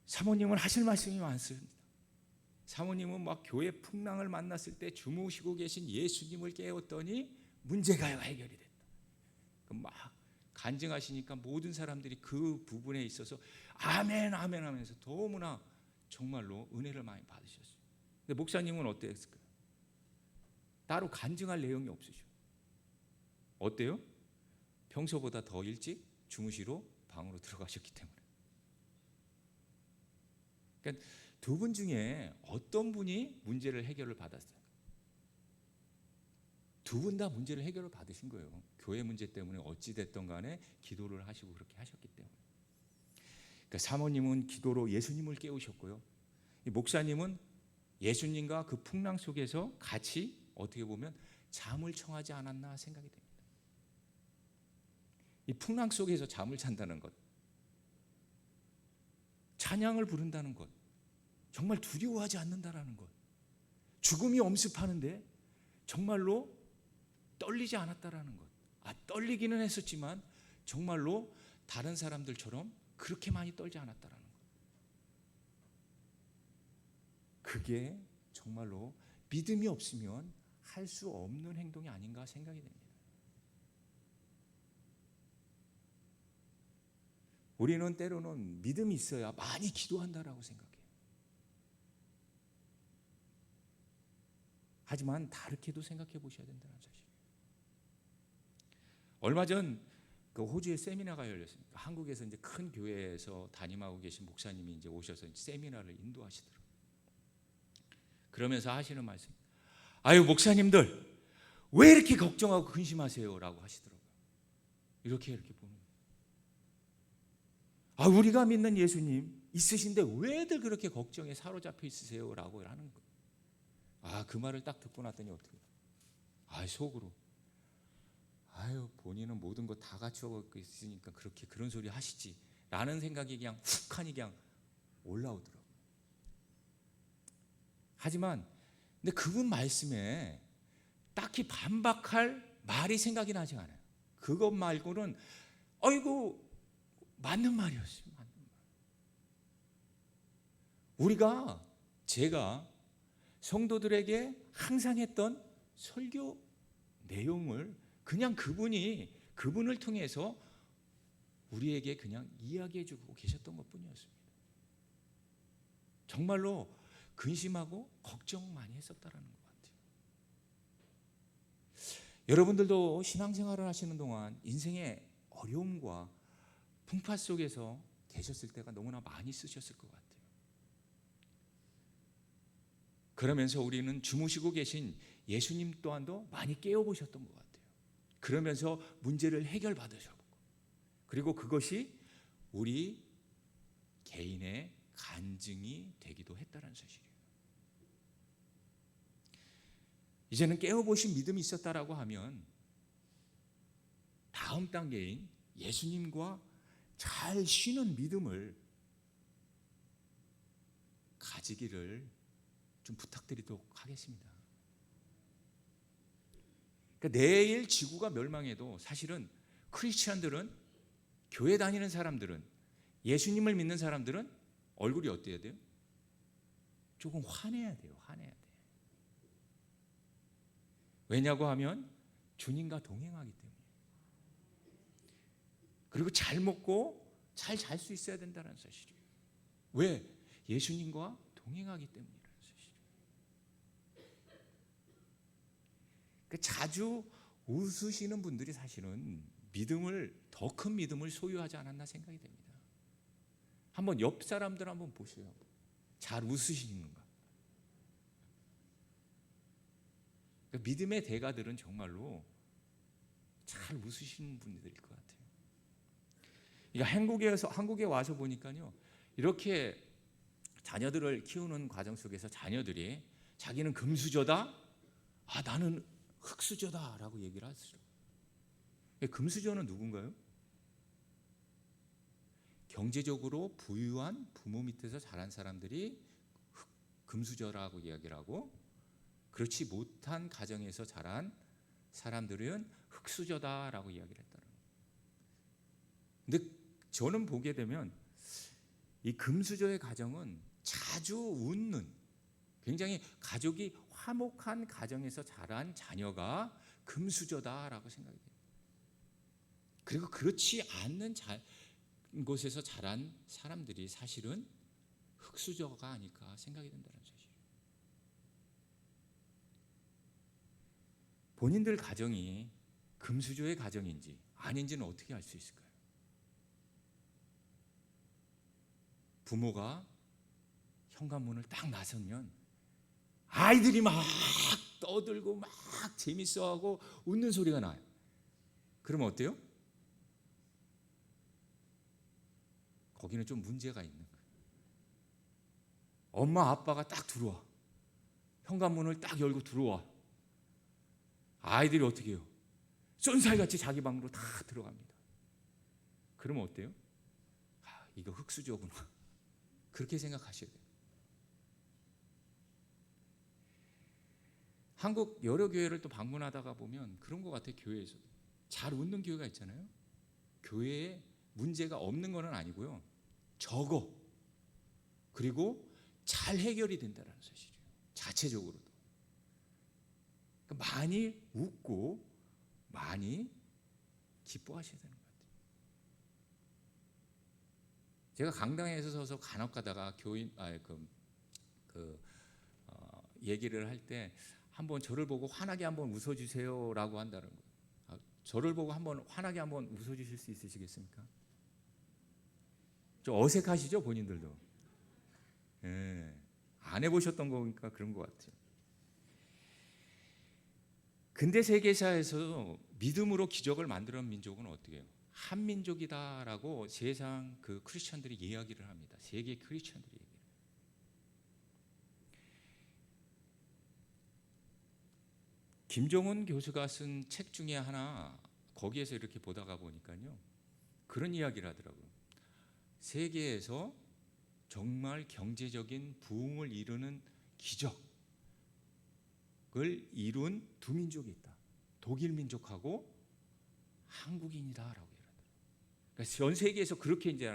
사모님은 하실 말씀이 많습니다. 사모님은 막 교회 풍랑을 만났을 때 주무시고 계신 예수님을 깨웠더니 문제가 해결이 됐다. 막 간증하시니까 모든 사람들이 그 부분에 있어서 아멘 아멘 하면서 너무나 정말로 은혜를 많이 받으셨어요. 근데 목사님은 어땠을까요? 따로 간증할 내용이 없으셔. 어때요? 평소보다 더 일찍 주무시러 방으로 들어가셨기 때문에. 그러니까 두 분 중에 어떤 분이 문제를 해결을 받았어요? 두 분 다 문제를 해결을 받으신 거예요. 교회 문제 때문에 어찌 됐든 간에 기도를 하시고 그렇게 하셨기 때문에. 그러니까 사모님은 기도로 예수님을 깨우셨고요. 목사님은 예수님과 그 풍랑 속에서 같이 어떻게 보면 잠을 청하지 않았나 생각이 됩니다. 이 풍랑 속에서 잠을 잔다는 것, 찬양을 부른다는 것, 정말 두려워하지 않는다라는 것, 죽음이 엄습하는데 정말로 떨리지 않았다라는 것. 떨리기는 했었지만 정말로 다른 사람들처럼 그렇게 많이 떨지 않았다라는 것. 그게 정말로 믿음이 없으면 할 수 없는 행동이 아닌가 생각이 됩니다. 우리는 때로는 믿음이 있어야 많이 기도한다라고 생각해요. 하지만 다르게도 생각해 보셔야 된다는 사실이에요. 얼마 전 그 호주에 세미나가 열렸습니다. 한국에서 이제 큰 교회에서 담임하고 계신 목사님이 이제 오셔서 세미나를 인도하시더라고요. 그러면서 하시는 말씀, 목사님들 왜 이렇게 걱정하고 근심하세요라고 하시더라고요. 이렇게 보는 거예요. 우리가 믿는 예수님 있으신데 왜들 그렇게 걱정에 사로잡혀 있으세요라고 하는 거예요. 그 말을 딱 듣고 났더니 어떻게 해요? 속으로 본인은 모든 거 다 갖추고 있으니까 그런 소리 하시지 라는 생각이 그냥 훅하니 그냥 올라오더라고요. 하지만 근데 그분 말씀에 딱히 반박할 말이 생각이 나지 않아요. 그것 말고는 아이고 맞는 말이었어요. 맞는 말. 제가 성도들에게 항상 했던 설교 내용을 그냥 그분을 통해서 우리에게 그냥 이야기해 주고 계셨던 것뿐이었습니다. 정말로 근심하고 걱정 많이 했었다라는 것 같아요. 여러분들도 신앙생활을 하시는 동안 인생의 어려움과 풍파 속에서 계셨을 때가 너무나 많이 있으셨을 것 같아요. 그러면서 우리는 주무시고 계신 예수님 또한도 많이 깨어보셨던 것 같아요. 그러면서 문제를 해결받으셨고, 그리고 그것이 우리 개인의 간증이 되기도 했다는 사실이에요. 이제는 깨어보신 믿음이 있었다라고 하면 다음 단계인 예수님과 잘 쉬는 믿음을 가지기를 좀 부탁드리도록 하겠습니다. 그러니까 내일 지구가 멸망해도 사실은 크리스천들은, 교회 다니는 사람들은, 예수님을 믿는 사람들은 얼굴이 어때야 돼요? 조금 환해야 돼요. 환해야 돼. 왜냐고 하면 주님과 동행하기 때문에. 그리고 잘 먹고 잘 잘 수 있어야 된다는 사실이에요. 왜? 예수님과 동행하기 때문이라는 사실이에요. 그러니까 자주 웃으시는 분들이 사실은 더 큰 믿음을 소유하지 않았나 생각이 됩니다. 한번 옆 사람들 한번 보세요. 잘 웃으시는가? 그러니까 믿음의 대가들은 정말로 잘 웃으시는 분들일 것 같아요. 그러니까 한국에 와서 보니까요, 이렇게 자녀들을 키우는 과정 속에서 자녀들이 자기는 금수저다, 나는 흙수저다라고 얘기를 하시죠. 금수저는 누군가요? 경제적으로 부유한 부모 밑에서 자란 사람들이 금수저라고 이야기를 하고, 그렇지 못한 가정에서 자란 사람들은 흙수저다라고 이야기를 했다는 거예요. 근데 저는 보게 되면 이 금수저의 가정은 자주 웃는, 굉장히 가족이 화목한 가정에서 자란 자녀가 금수저다라고 생각이 돼요. 그리고 그렇지 않는 곳에서 자란 사람들이 사실은 흙수저가 아닐까 생각이 된다는 사실이에요. 본인들 가정이 금수저의 가정인지 아닌지는 어떻게 알 수 있을까요? 부모가 현관문을 딱 나서면 아이들이 막 떠들고 막 재밌어하고 웃는 소리가 나요. 그러면 어때요? 거기는 좀 문제가 있는 거예요. 엄마 아빠가 딱 들어와. 현관문을 딱 열고 들어와. 아이들이 어떻게 해요? 쏜살같이 자기 방으로 다 들어갑니다. 그러면 어때요? 이거 흙수저구나. 그렇게 생각하셔야 돼요. 한국 여러 교회를 또 방문하다가 보면 그런 것 같아요. 교회에서도 잘 웃는 교회가 있잖아요. 교회에 문제가 없는 건 아니고요, 적어. 그리고 잘 해결이 된다는 사실이에요. 자체적으로도. 그러니까 많이 웃고 많이 기뻐하셔야 되는 것 같아요. 제가 강당에 서서 간혹 가다가 얘기를 할 때 한번 저를 보고 환하게 한번 웃어주세요라고 한다는 거예요. 저를 보고 한번 환하게 한번 웃어주실 수 있으시겠습니까? 좀 어색하시죠, 본인들도? 예, 안 해보셨던 거니까 그런 것 같아요. 근대 세계사에서 믿음으로 기적을 만들어낸 민족은 어떻게 해요? 한민족이다라고 세상 그 크리스천들이 이야기를 합니다. 세계 크리스천들이 얘기를. 김종훈 교수가 쓴 책 중에 하나, 거기에서 이렇게 보다가 보니까요, 그런 이야기를 하더라고요. 세계에서 정말 경제적인 부흥을 이루는 기적, 이룬 두 민족이 있다. 독일 민족하고 한국인이다라고 얘기하더라고요. 그러니까 전 세계에서 그렇게 이제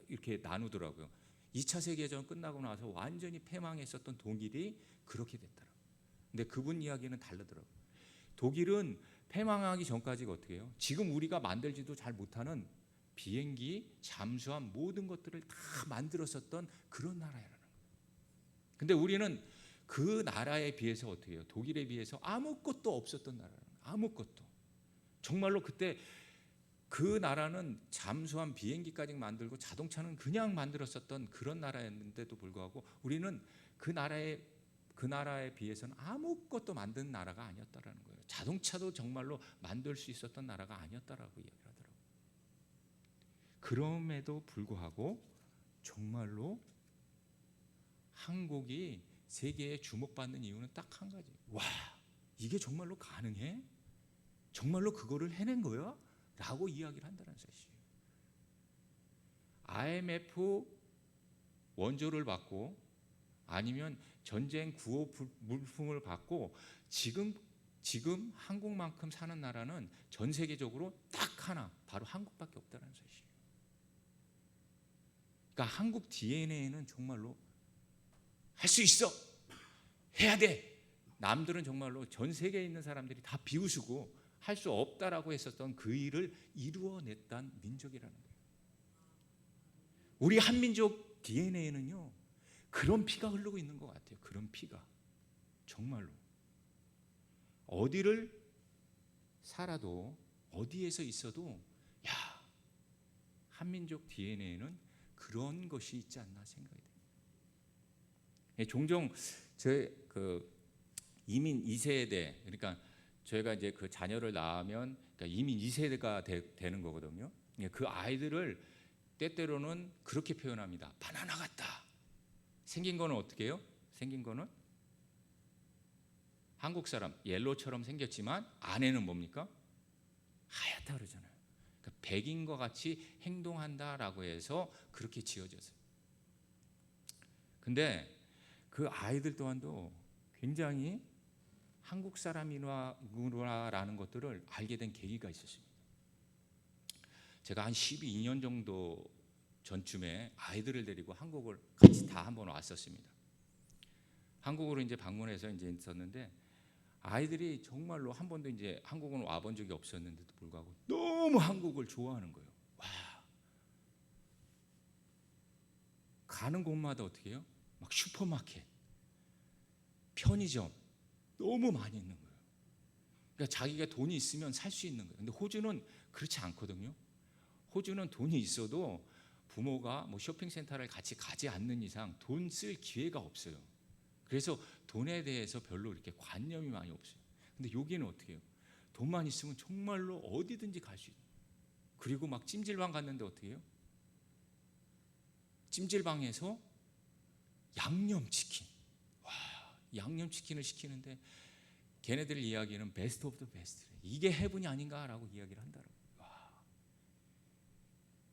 이렇게 나누더라고요. 2차 세계대전 끝나고 나서 완전히 패망했었던 독일이 그렇게 됐더라고요. 근데 그분 이야기는 다르더라고요. 독일은 패망하기 전까지가 어떻게 해요? 지금 우리가 만들지도 잘 못하는 비행기, 잠수함 모든 것들을 다 만들었었던 그런 나라라는 거예요. 근데 우리는 그 나라에 비해서 어떻게 해요? 독일에 비해서 아무것도 없었던 나라라는 거예요. 아무것도. 정말로 그때 그 나라는 잠수함, 비행기까지 만들고 자동차는 그냥 만들었었던 그런 나라였는데도 불구하고 우리는 그 나라에 비해서는 아무것도 만든 나라가 아니었다라는 거예요. 자동차도 정말로 만들 수 있었던 나라가 아니었다라고 이야기를 하더라고요. 그럼에도 불구하고 정말로 한국이 세계에 주목받는 이유는 딱 한 가지. 와, 이게 정말로 가능해? 정말로 그거를 해낸 거야? 라고 이야기를 한다는 사실이에요. IMF 원조를 받고 아니면 전쟁 구호 물품을 받고 지금 한국만큼 사는 나라는 전 세계적으로 딱 하나, 바로 한국밖에 없다는 사실이에요. 그러니까 한국 DNA는 정말로 할 수 있어, 해야 돼. 남들은 정말로 전 세계에 있는 사람들이 다 비웃고 할 수 없다라고 했었던 그 일을 이루어냈던 민족이라는 거예요. 우리 한민족 DNA는요 그런 피가 흐르고 있는 것 같아요. 그런 피가 정말로 어디를 살아도 어디에서 있어도 야, 한민족 DNA는 그런 것이 있지 않나 생각이 됩니다. 종종 제 이민 2세대, 그러니까 저희가 이제 그 자녀를 낳으면 그러니까 이민 2세대가 되는 거거든요. 그 아이들을 때때로는 그렇게 표현합니다. 바나나 같다. 생긴 거는 어떻게 해요? 생긴 거는 한국 사람 옐로처럼 생겼지만 안에는 뭡니까? 하얗다 그러잖아요. 그러니까 백인과 같이 행동한다라고 해서 그렇게 지어졌어요. 근데 그 아이들 또한도 굉장히 한국 사람이라는 것들을 알게 된 계기가 있었습니다. 제가 한 12년 정도 전쯤에 아이들을 데리고 한국을 같이 다 한번 왔었습니다. 한국으로 이제 방문해서 이제 있었는데 아이들이 정말로 한 번도 이제 한국은 와본 적이 없었는데도 불구하고 너무 한국을 좋아하는 거예요. 와, 가는 곳마다 어떻게 해요? 막 슈퍼마켓, 편의점 너무 많이 있는 거예요. 그러니까 자기가 돈이 있으면 살 수 있는 거예요. 근데 호주는 그렇지 않거든요. 호주는 돈이 있어도 부모가 뭐 쇼핑센터를 같이 가지 않는 이상 돈 쓸 기회가 없어요. 그래서 돈에 대해서 별로 이렇게 관념이 많이 없어요. 근데 여기는 어떻게 해요? 돈만 있으면 정말로 어디든지 갈 수 있어요. 그리고 막 찜질방 갔는데 어떻게 해요? 찜질방에서 양념치킨, 와, 양념치킨을 시키는데 걔네들 이야기는 베스트 오브 더 베스트, 이게 헤븐이 아닌가라고 이야기를 한다고.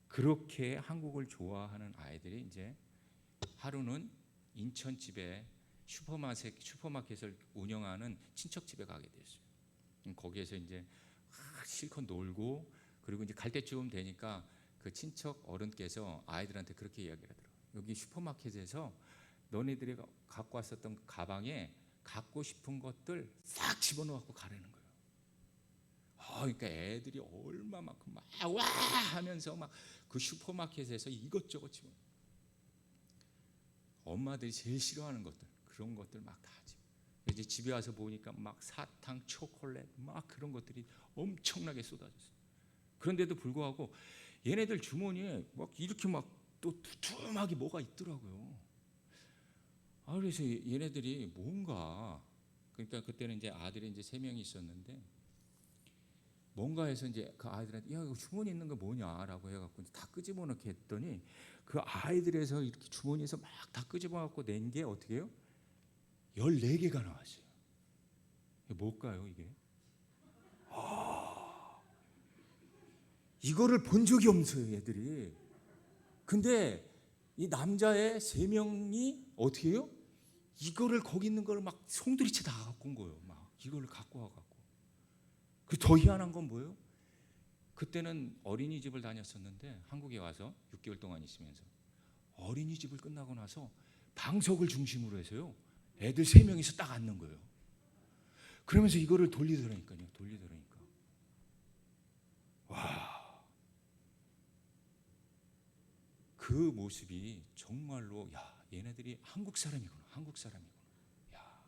그렇게 한국을 좋아하는 아이들이 이제 하루는 인천집에 슈퍼마켓을 운영하는 친척집에 가게 됐어요. 거기에서 이제 실컷 놀고, 그리고 이제 갈 때쯤 되니까 그 친척 어른께서 아이들한테 그렇게 이야기를 하더라고요. 여기 슈퍼마켓에서 너네들이 갖고 왔었던 가방에 갖고 싶은 것들 싹 집어넣고 가라는 거예요. 그러니까 애들이 얼마만큼 막 와 하면서 막 그 슈퍼마켓에서 이것저것 집어. 엄마들이 제일 싫어하는 것들, 그런 것들 막 다 집어. 이제 집에 와서 보니까 막 사탕, 초콜릿 막 그런 것들이 엄청나게 쏟아졌어요. 그런데도 불구하고 얘네들 주머니에 막 이렇게 막 또 두툼하게 뭐가 있더라고요. 그래서 얘네들이 뭔가, 그러니까 그때는 이제 아들이 이제 3명이 있었는데 뭔가 해서 이제 그 아이들한테 야, 이거 주머니 있는 거 뭐냐라고 해갖고 다 끄집어 놓게 했더니 그 아이들에서 이렇게 주머니에서 막 다 끄집어 갖고 낸 게 어떻게 해요? 14개가 나왔어요. 이게 뭘까요, 이게? 이거를 본 적이 없어요, 얘들이. 근데 이 남자의 3명이 어떻게 해요? 이거를 거기 있는 걸 막 송두리째 다 갖고 온 거예요. 막 이거를 갖고 와갖고. 그 더 희한한 건 뭐예요? 그때는 어린이집을 다녔었는데 한국에 와서 6개월 동안 있으면서 어린이집을 끝나고 나서 방석을 중심으로 해서요. 애들 3명이서 딱 앉는 거예요. 그러면서 이거를 돌리더라니까요. 돌리더라니까. 와. 그 모습이 정말로 야, 얘네들이 한국 사람이구나. 한국 사람이구나. 야.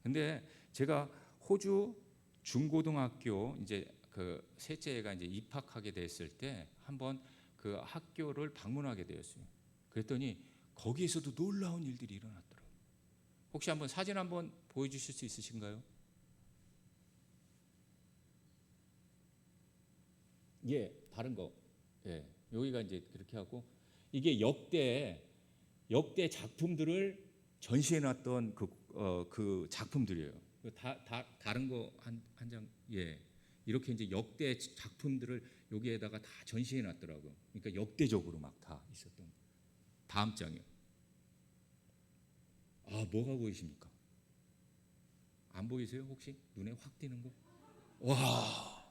근데 제가 호주 중고등학교 이제 그 셋째 애가 이제 입학하게 됐을 때 한번 그 학교를 방문하게 되었어요. 그랬더니 거기에서도 놀라운 일들이 일어났더라고요. 혹시 한번 사진 한번 보여주실 수 있으신가요? 예, 다른 거. 예, 여기가 이제 그렇게 하고 이게 역대 작품들을 전시해놨던 그 작품들이에요. 다른 거 한 장. 예, 이렇게 이제 역대 작품들을 여기에다가 다 전시해놨더라고요. 그러니까 역대적으로 막 다 있었던. 다음 장이요. 아, 뭐가 보이십니까? 안 보이세요? 혹시 눈에 확 띄는 거? 와,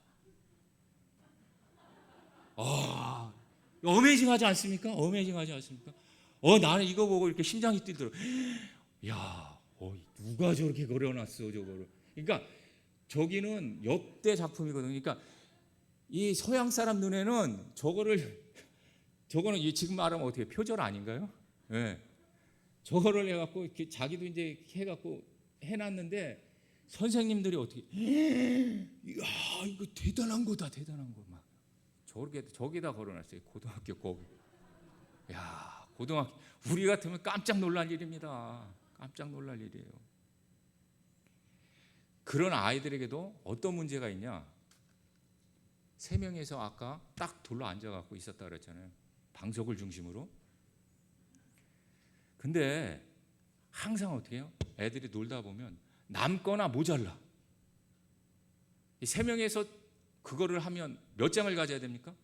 아, 어메이징하지 않습니까? 어메이징하지 않습니까? 나는 이거 보고 이렇게 심장이 뛰더라고. 야, 누가 저렇게 그려놨어 저거를? 그러니까 저기는 역대 작품이거든요. 그러니까 이 서양 사람 눈에는 저거는 지금 말하면 어떻게 표절 아닌가요? 예. 저거를 해갖고 이렇게 자기도 이제 해갖고 해놨는데 선생님들이 어떻게? 야, 이거 대단한 거다, 대단한 거 막. 저기다 걸어놨어요. 고등학교 거기. 야, 고등학교 우리 같으면 깜짝 놀랄 일입니다. 깜짝 놀랄 일이에요. 그런 아이들에게도 어떤 문제가 있냐? 3명에서 아까 딱 둘러 앉아갖고 있었다 그랬잖아요. 방석을 중심으로. 근데 항상 어떻게 해요? 애들이 놀다 보면 남거나 모자라. 이 3명에서 그거를 하면 몇 장을 가져야 됩니까?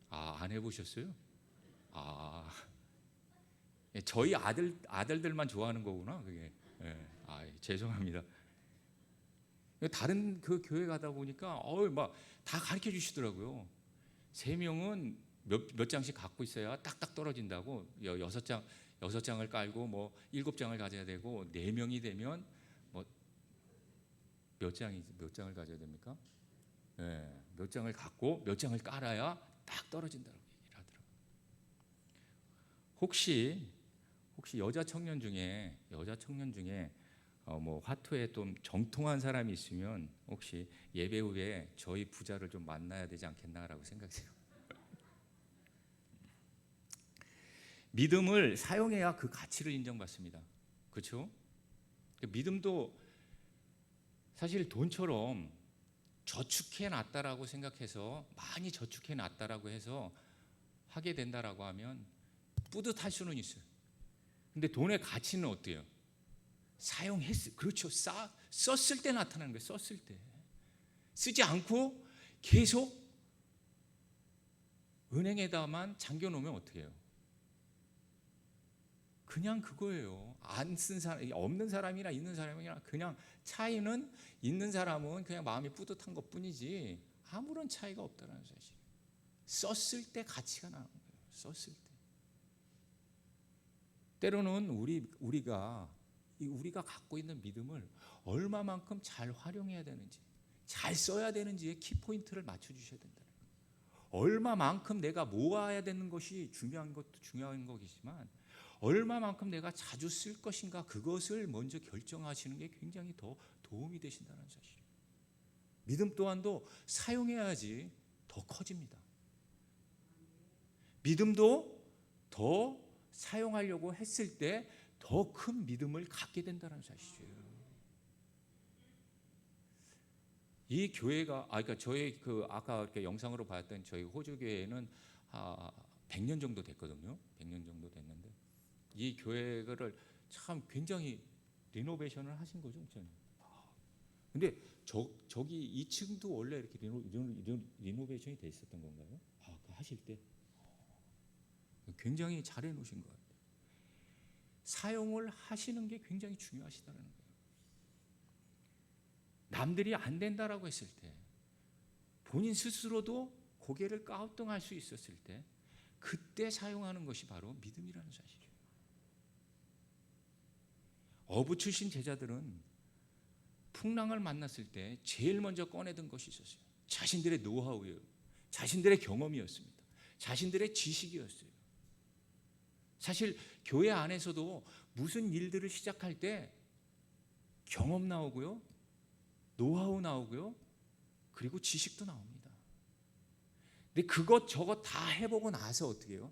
안 해보셨어요? 저희 아들들만 좋아하는 거구나 그게. 예. 죄송합니다. 다른 그 교회 가다 보니까 막 다 가르쳐 주시더라고요. 3명은 몇 장씩 갖고 있어야 딱딱 떨어진다고. 6장을 깔고 뭐 7장을 가져야 되고 4명이 되면 뭐 몇 장을 가져야 됩니까? 네, 몇 장을 갖고 몇 장을 깔아야 딱 떨어진다고 얘기를 하더라고요. 혹시 여자 청년 중에 뭐 화투에 좀 정통한 사람이 있으면 혹시 예배 후에 저희 부자를 좀 만나야 되지 않겠나라고 생각해요. 믿음을 사용해야 그 가치를 인정받습니다. 그렇죠? 믿음도 사실 돈처럼 저축해 놨다라고 생각해서 많이 저축해 놨다라고 해서 하게 된다라고 하면 뿌듯할 수는 있어요. 근데 돈의 가치는 어때요? 그렇죠. 썼을 때 나타나는 거예요. 썼을 때. 쓰지 않고 계속 은행에다만 잠겨놓으면 어떻게 해요? 그냥 그거예요. 안 쓴 사람, 없는 사람이나 있는 사람이나 그냥 차이는 있는 사람은 그냥 마음이 뿌듯한 것뿐이지 아무런 차이가 없다는 사실. 썼을 때 가치가 나는 거예요. 썼을 때. 때로는 우리가 갖고 있는 믿음을 얼마만큼 잘 활용해야 되는지, 잘 써야 되는지에 키포인트를 맞춰주셔야 된다는 거예요. 얼마만큼 내가 모아야 되는 것이 중요한 것도 중요한 거겠지만 얼마만큼 내가 자주 쓸 것인가 그것을 먼저 결정하시는 게 굉장히 더 도움이 되신다는 사실이에요. 믿음 또한도 사용해야지 더 커집니다. 믿음도 더 사용하려고 했을 때 더 큰 믿음을 갖게 된다는 사실이에요. 이 교회가 그러니까 저희 아까 이렇게 영상으로 봤던 저희 호주 교회는 100년 정도 됐거든요. 100년 정도 됐는데 이 교회를 참 굉장히 리노베이션을 하신 거죠, 저는. 근데 저기 2층도 원래 이렇게 리노베이션이 돼 있었던 건가요? 하실 때? 굉장히 잘해 놓으신 것 같아요. 사용을 하시는 게 굉장히 중요하시다는 거예요. 남들이 안 된다라고 했을 때, 본인 스스로도 고개를 까우뚱할 수 있었을 때, 그때 사용하는 것이 바로 믿음이라는 사실이에요. 어부 출신 제자들은 풍랑을 만났을 때 제일 먼저 꺼내던 것이 있었어요. 자신들의 노하우예요. 자신들의 경험이었습니다. 자신들의 지식이었어요. 사실 교회 안에서도 무슨 일들을 시작할 때 경험 나오고요, 노하우 나오고요, 그리고 지식도 나옵니다. 근데 그것 저것 다 해보고 나서 어떻게 해요?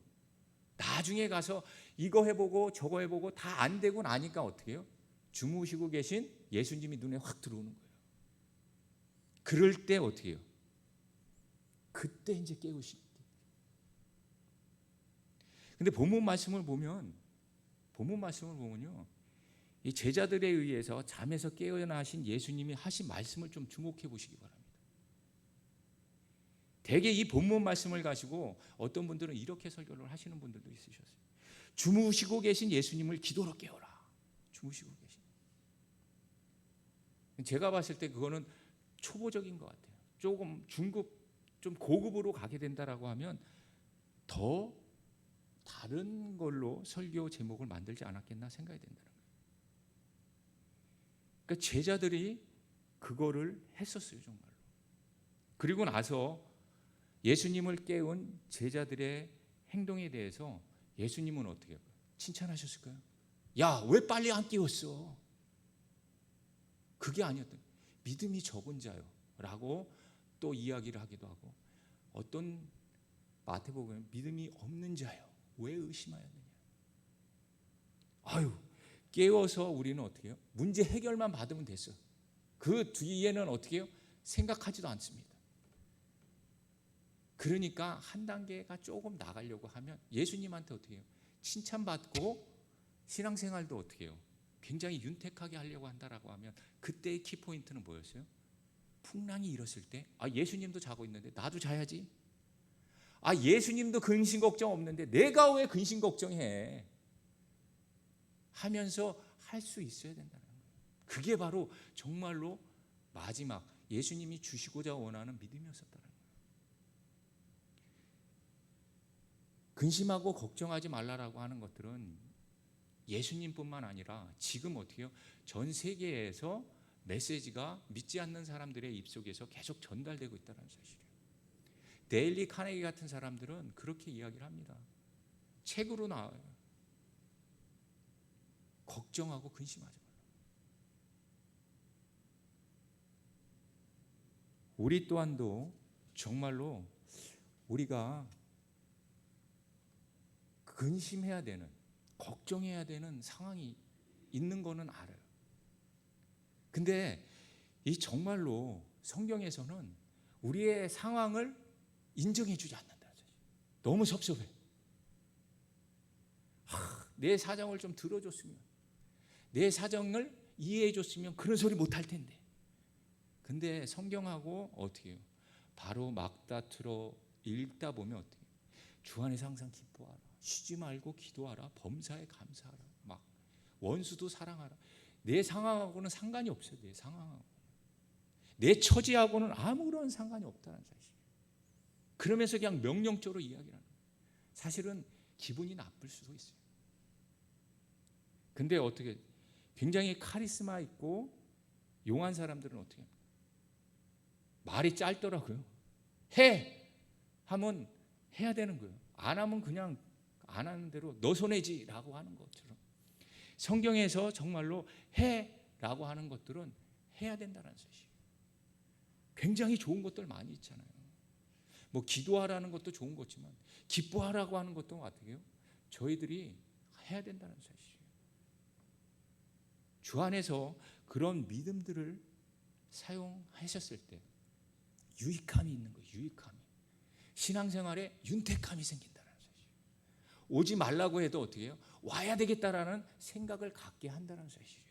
나중에 가서 이거 해보고 저거 해보고 다 안 되고 나니까 어떻게 해요? 주무시고 계신 예수님이 눈에 확 들어오는 거예요. 그럴 때 어떻게 해요? 그때 이제 깨우시는 거예요. 근데 본문 말씀을 보면요, 이 제자들에 의해서 잠에서 깨어나신 예수님이 하신 말씀을 좀 주목해 보시기 바랍니다. 대개 이 본문 말씀을 가지고 어떤 분들은 이렇게 설교를 하시는 분들도 있으셨어요. 주무시고 계신 예수님을 기도로 깨워라. 주무시고 계신. 제가 봤을 때 그거는 초보적인 것 같아요. 조금 중급, 좀 고급으로 가게 된다라고 하면 더 다른 걸로 설교 제목을 만들지 않았겠나 생각이 된다는 거예요. 그러니까 제자들이 그거를 했었어요, 정말로. 그리고 나서 예수님을 깨운 제자들의 행동에 대해서 예수님은 어떻게 할까요? 칭찬하셨을까요? 야, 왜 빨리 안 깨웠어? 그게 아니었던, 믿음이 적은 자요 라고 또 이야기를 하기도 하고, 어떤 마태복음에 믿음이 없는 자요, 왜 의심하였느냐. 아유, 깨워서 우리는 어떻게 해요? 문제 해결만 받으면 됐어. 그 뒤에는 어떻게 해요? 생각하지도 않습니다. 그러니까 한 단계가 조금 나가려고 하면 예수님한테 어떻게 해요? 칭찬받고 신앙생활도 어떻게 해요? 굉장히 윤택하게 하려고 한다라고 하면, 그때의 키포인트는 뭐였어요? 풍랑이 일었을 때, 아, 예수님도 자고 있는데 나도 자야지. 아, 예수님도 근심 걱정 없는데 내가 왜 근심 걱정해? 하면서 할 수 있어야 된다는 거예요. 그게 바로 정말로 마지막 예수님이 주시고자 원하는 믿음이었었다는 거예요. 근심하고 걱정하지 말라라고 하는 것들은 예수님뿐만 아니라 지금 어떻게 해요? 전 세계에서 메시지가 믿지 않는 사람들의 입속에서 계속 전달되고 있다는 사실이에요. 데일리 카네기 같은 사람들은 그렇게 이야기를 합니다. 책으로 나와요. 걱정하고 근심하지 말라. 우리 또한도 정말로 우리가 근심해야 되는, 걱정해야 되는 상황이 있는 거는 알아요. 근데 이 정말로 성경에서는 우리의 상황을 인정해 주지 않는다. 너무 섭섭해. 내 사정을 좀 들어줬으면, 내 사정을 이해해 줬으면 그런 소리 못할 텐데. 근데 성경하고 어떻게 해요? 바로 막다투러 읽다 보면 어떻게 해요? 주 안에서 항상 기뻐하라, 쉬지 말고 기도하라, 범사에 감사하라, 막 원수도 사랑하라. 내 상황하고는 상관이 없어요. 내 상황하고, 내 처지하고는 아무런 상관이 없다는 사실. 그러면서 그냥 명령적으로 이야기를 하는 거예요. 사실은 기분이 나쁠 수도 있어요. 근데 어떻게, 굉장히 카리스마 있고 용한 사람들은 어떻게 합니까? 말이 짧더라고요. 해! 하면 해야 되는 거예요. 안 하면 그냥 안 하는 대로 너 손해지 라고 하는 것처럼, 성경에서 정말로 해라고 하는 것들은 해야 된다는 사실이에요. 굉장히 좋은 것들 많이 있잖아요. 뭐 기도하라는 것도 좋은 거지만 기뻐하라고 하는 것도 어떻게 해요? 저희들이 해야 된다는 사실이에요. 주 안에서 그런 믿음들을 사용하셨을 때 유익함이 있는 거예요. 유익함이. 신앙생활에 윤택함이 생긴다는 사실. 오지 말라고 해도 어떻게 해요? 와야 되겠다라는 생각을 갖게 한다는 사실이에요.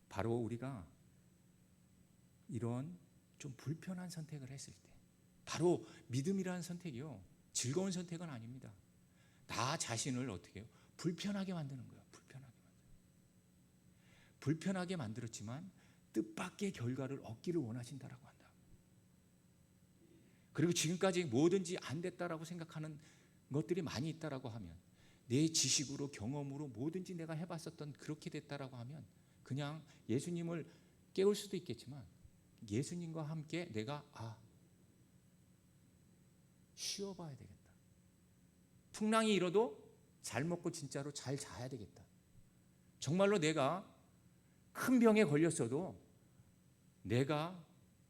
바로 우리가 이런 좀 불편한 선택을 했을 때, 바로 믿음이라는 선택이요, 즐거운 선택은 아닙니다. 나 자신을 어떻게 해요? 불편하게 만드는 거예요. 불편하게 만들었지만 뜻밖의 결과를 얻기를 원하신다라고 한다. 그리고 지금까지 뭐든지 안 됐다라고 생각하는 것들이 많이 있다라고 하면, 내 지식으로 경험으로 뭐든지 내가 해봤었던 그렇게 됐다라고 하면 그냥 예수님을 깨울 수도 있겠지만, 예수님과 함께 내가 쉬어봐야 되겠다. 풍랑이 일어도 잘 먹고 진짜로 잘 자야 되겠다. 정말로 내가 큰 병에 걸렸어도 내가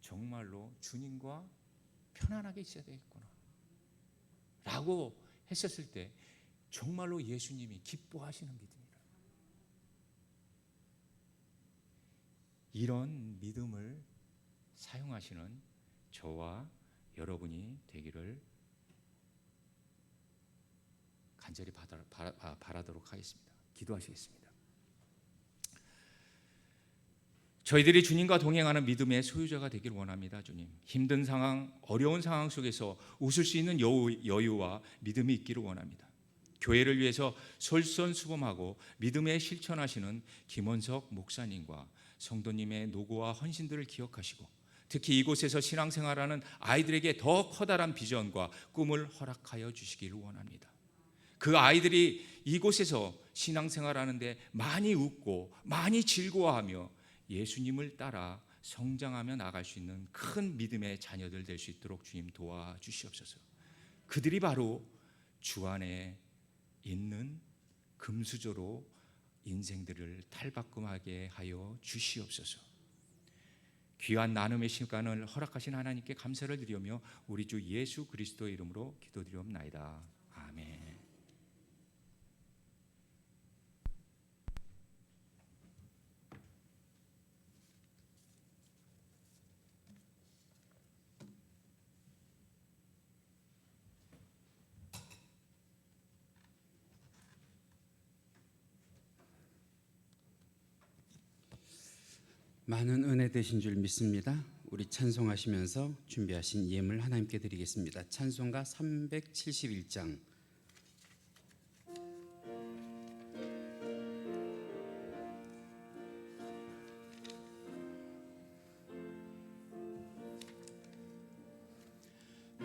정말로 주님과 편안하게 있어야 되겠구나 라고 했었을 때 정말로 예수님이 기뻐하시는 믿음이라. 이런 믿음을 사용하시는 저와 여러분이 되기를 간절히 바라도록 하겠습니다. 기도하시겠습니다. 저희들이 주님과 동행하는 믿음의 소유자가 되길 원합니다. 주님, 힘든 상황, 어려운 상황 속에서 웃을 수 있는 여유와 믿음이 있기를 원합니다. 교회를 위해서 솔선수범하고 믿음에 실천하시는 김원석 목사님과 성도님의 노고와 헌신들을 기억하시고, 특히 이곳에서 신앙생활하는 아이들에게 더 커다란 비전과 꿈을 허락하여 주시기를 원합니다. 그 아이들이 이곳에서 신앙생활하는데 많이 웃고 많이 즐거워하며 예수님을 따라 성장하며 나갈 수 있는 큰 믿음의 자녀들 될 수 있도록 주님 도와주시옵소서. 그들이 바로 주 안에 있는 금수저로 인생들을 탈바꿈하게 하여 주시옵소서. 귀한 나눔의 시간을 허락하신 하나님께 감사를 드리며 우리 주 예수 그리스도의 이름으로 기도드리옵나이다. 아멘. 많은 은혜 되신 줄 믿습니다. 우리 찬송하시면서 준비하신 예물 하나님께 드리겠습니다. 찬송가 371장.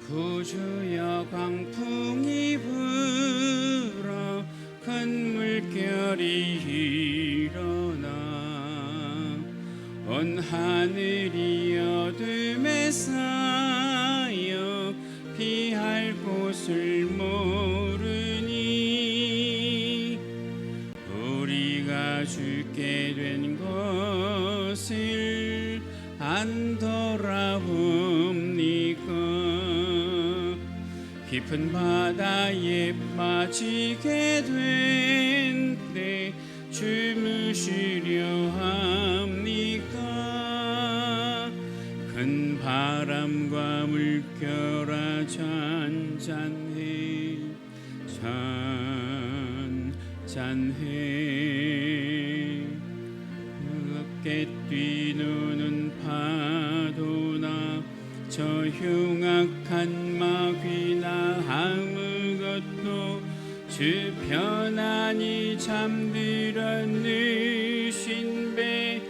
부주여 광풍이 불어 큰 물결이 일어나 온 하늘이 어둠에 쌓여 피할 곳을 모르니 우리가 죽게 된 것을 안 돌아옵니까? 깊은 바다에 빠지게 된 때 주무시려 합니까? 큰 바람과 물결아 잔잔해 잔잔해 무겁게 뛰노는 파도나 저 흉악한 마귀나 아무것도 주 편안히 잠들어 누신 배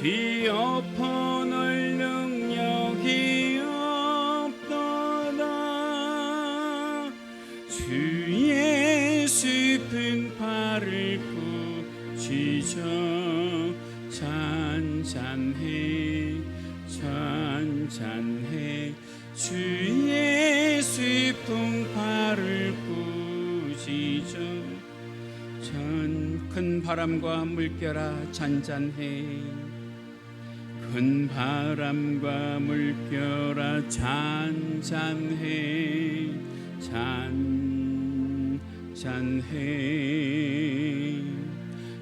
뒤엎어놓을 능력이 없도다. 주의 슬픈 팔을 부시죠 잔잔해 잔잔해 주의 슬픈 팔을 부시죠. 큰 바람과 물결아 잔잔해 큰 바람과 물결아 잔잔해 잔잔해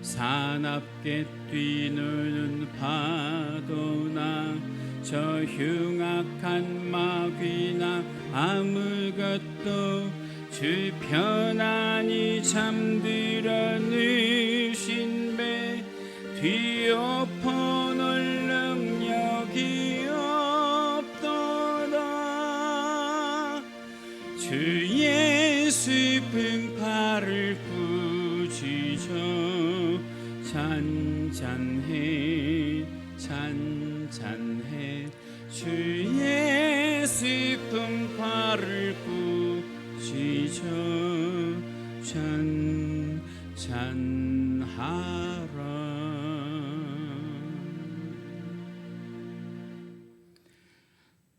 사납게 뛰는 파도나 저 흉악한 마귀나 아무것도 주 편안히 잠들어 누신 배 뒤엎어놓을 능력이 없도다. 잔잔해 잔잔해 주의 슬픈 발을 꾸짖어 잔잔하라.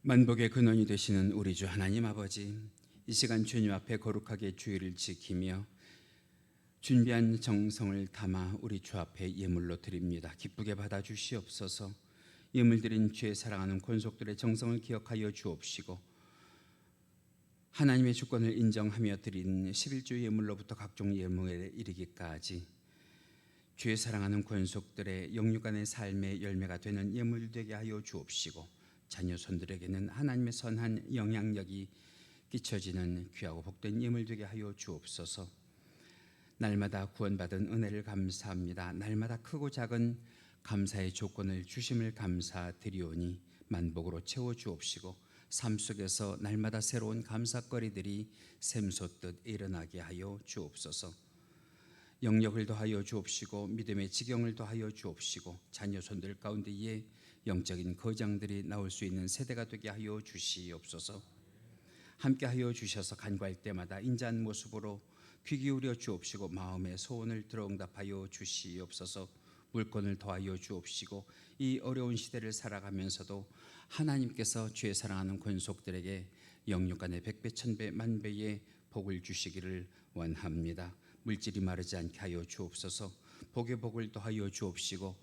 만복의 근원이 되시는 우리 주 하나님 아버지, 이 시간 주님 앞에 거룩하게 주의를 지키며 준비한 정성을 담아 우리 주 앞에 예물로 드립니다. 기쁘게 받아주시옵소서. 예물 드린 주의 사랑하는 권속들의 정성을 기억하여 주옵시고, 하나님의 주권을 인정하며 드린 11조 예물로부터 각종 예물에 이르기까지 주의 사랑하는 권속들의 영육간의 삶의 열매가 되는 예물 되게 하여 주옵시고, 자녀 손들에게는 하나님의 선한 영향력이 끼쳐지는 귀하고 복된 예물 되게 하여 주옵소서. 날마다 구원받은 은혜를 감사합니다. 날마다 크고 작은 감사의 조건을 주심을 감사드리오니 만복으로 채워 주옵시고, 삶 속에서 날마다 새로운 감사거리들이 샘솟듯 일어나게 하여 주옵소서. 영역을 더하여 주옵시고, 믿음의 지경을 더하여 주옵시고, 자녀 손들 가운데에 영적인 거장들이 나올 수 있는 세대가 되게 하여 주시옵소서. 함께 하여 주셔서 간구할 때마다 인자한 모습으로 귀 기울여 주옵시고, 마음의 소원을 들어응답하여 주시옵소서. 물건을 더하여 주옵시고, 이 어려운 시대를 살아가면서도 하나님께서 주의 사랑하는 권속들에게 영육간의 백배 천배 만배의 복을 주시기를 원합니다. 물질이 마르지 않게 하여 주옵소서. 복의 복을 더하여 주옵시고,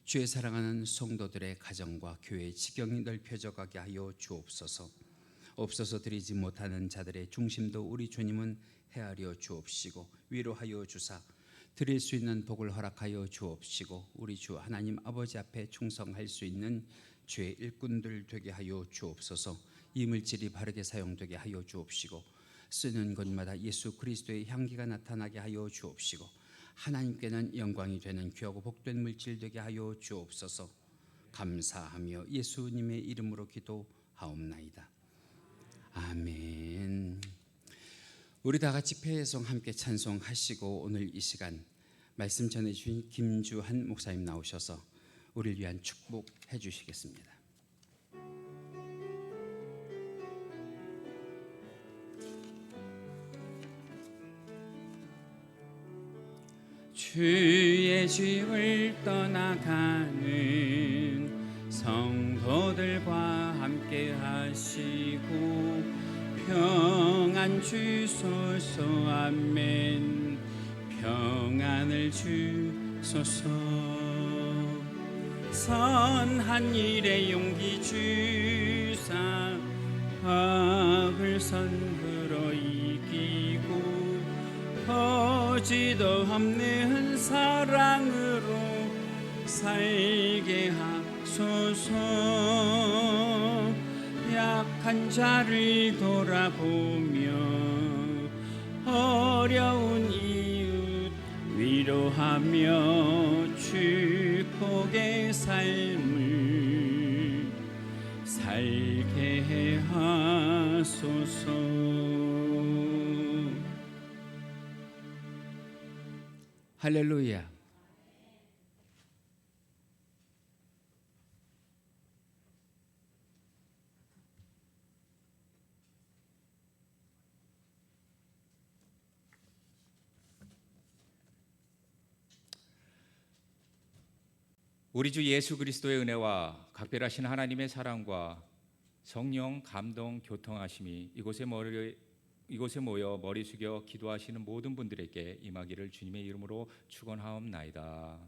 주의 사랑하는 성도들의 가정과 교회의 지경이 넓혀져 가게 하여 주옵소서. 없어서 드리지 못하는 자들의 중심도 우리 주님은 헤아려 주옵시고, 위로하여 주사 드릴 수 있는 복을 허락하여 주옵시고, 우리 주 하나님 아버지 앞에 충성할 수 있는 주의 일꾼들 되게 하여 주옵소서. 이 물질이 바르게 사용되게 하여 주옵시고, 쓰는 곳마다 예수 그리스도의 향기가 나타나게 하여 주옵시고, 하나님께는 영광이 되는 귀하고 복된 물질 되게 하여 주옵소서. 감사하며 예수님의 이름으로 기도하옵나이다. 아멘. 우리 다 같이 패송 함께 찬송하시고, 오늘 이 시간 말씀 전해주신 김주한 목사님 나오셔서 우리를 위한 축복해 주시겠습니다. 주의 집을 떠나가는 성도들과 함께 하시고, 평안 주소서. 아멘. 평안을 주소서. 선한 일에 용기 주사 악을 선으로 이기고, 거지도 없는 사랑으로 살게 하소서. 약한 자를 돌아보며 어려운 이웃 위로하며 축복의 삶을 살게 하소서. 할렐루야. 우리 주 예수 그리스도의 은혜와 각별하신 하나님의 사랑과 성령 감동 교통하심이 이곳에 모여 머리 숙여 기도하시는 모든 분들에게 임하기를 주님의 이름으로 축원하옵나이다.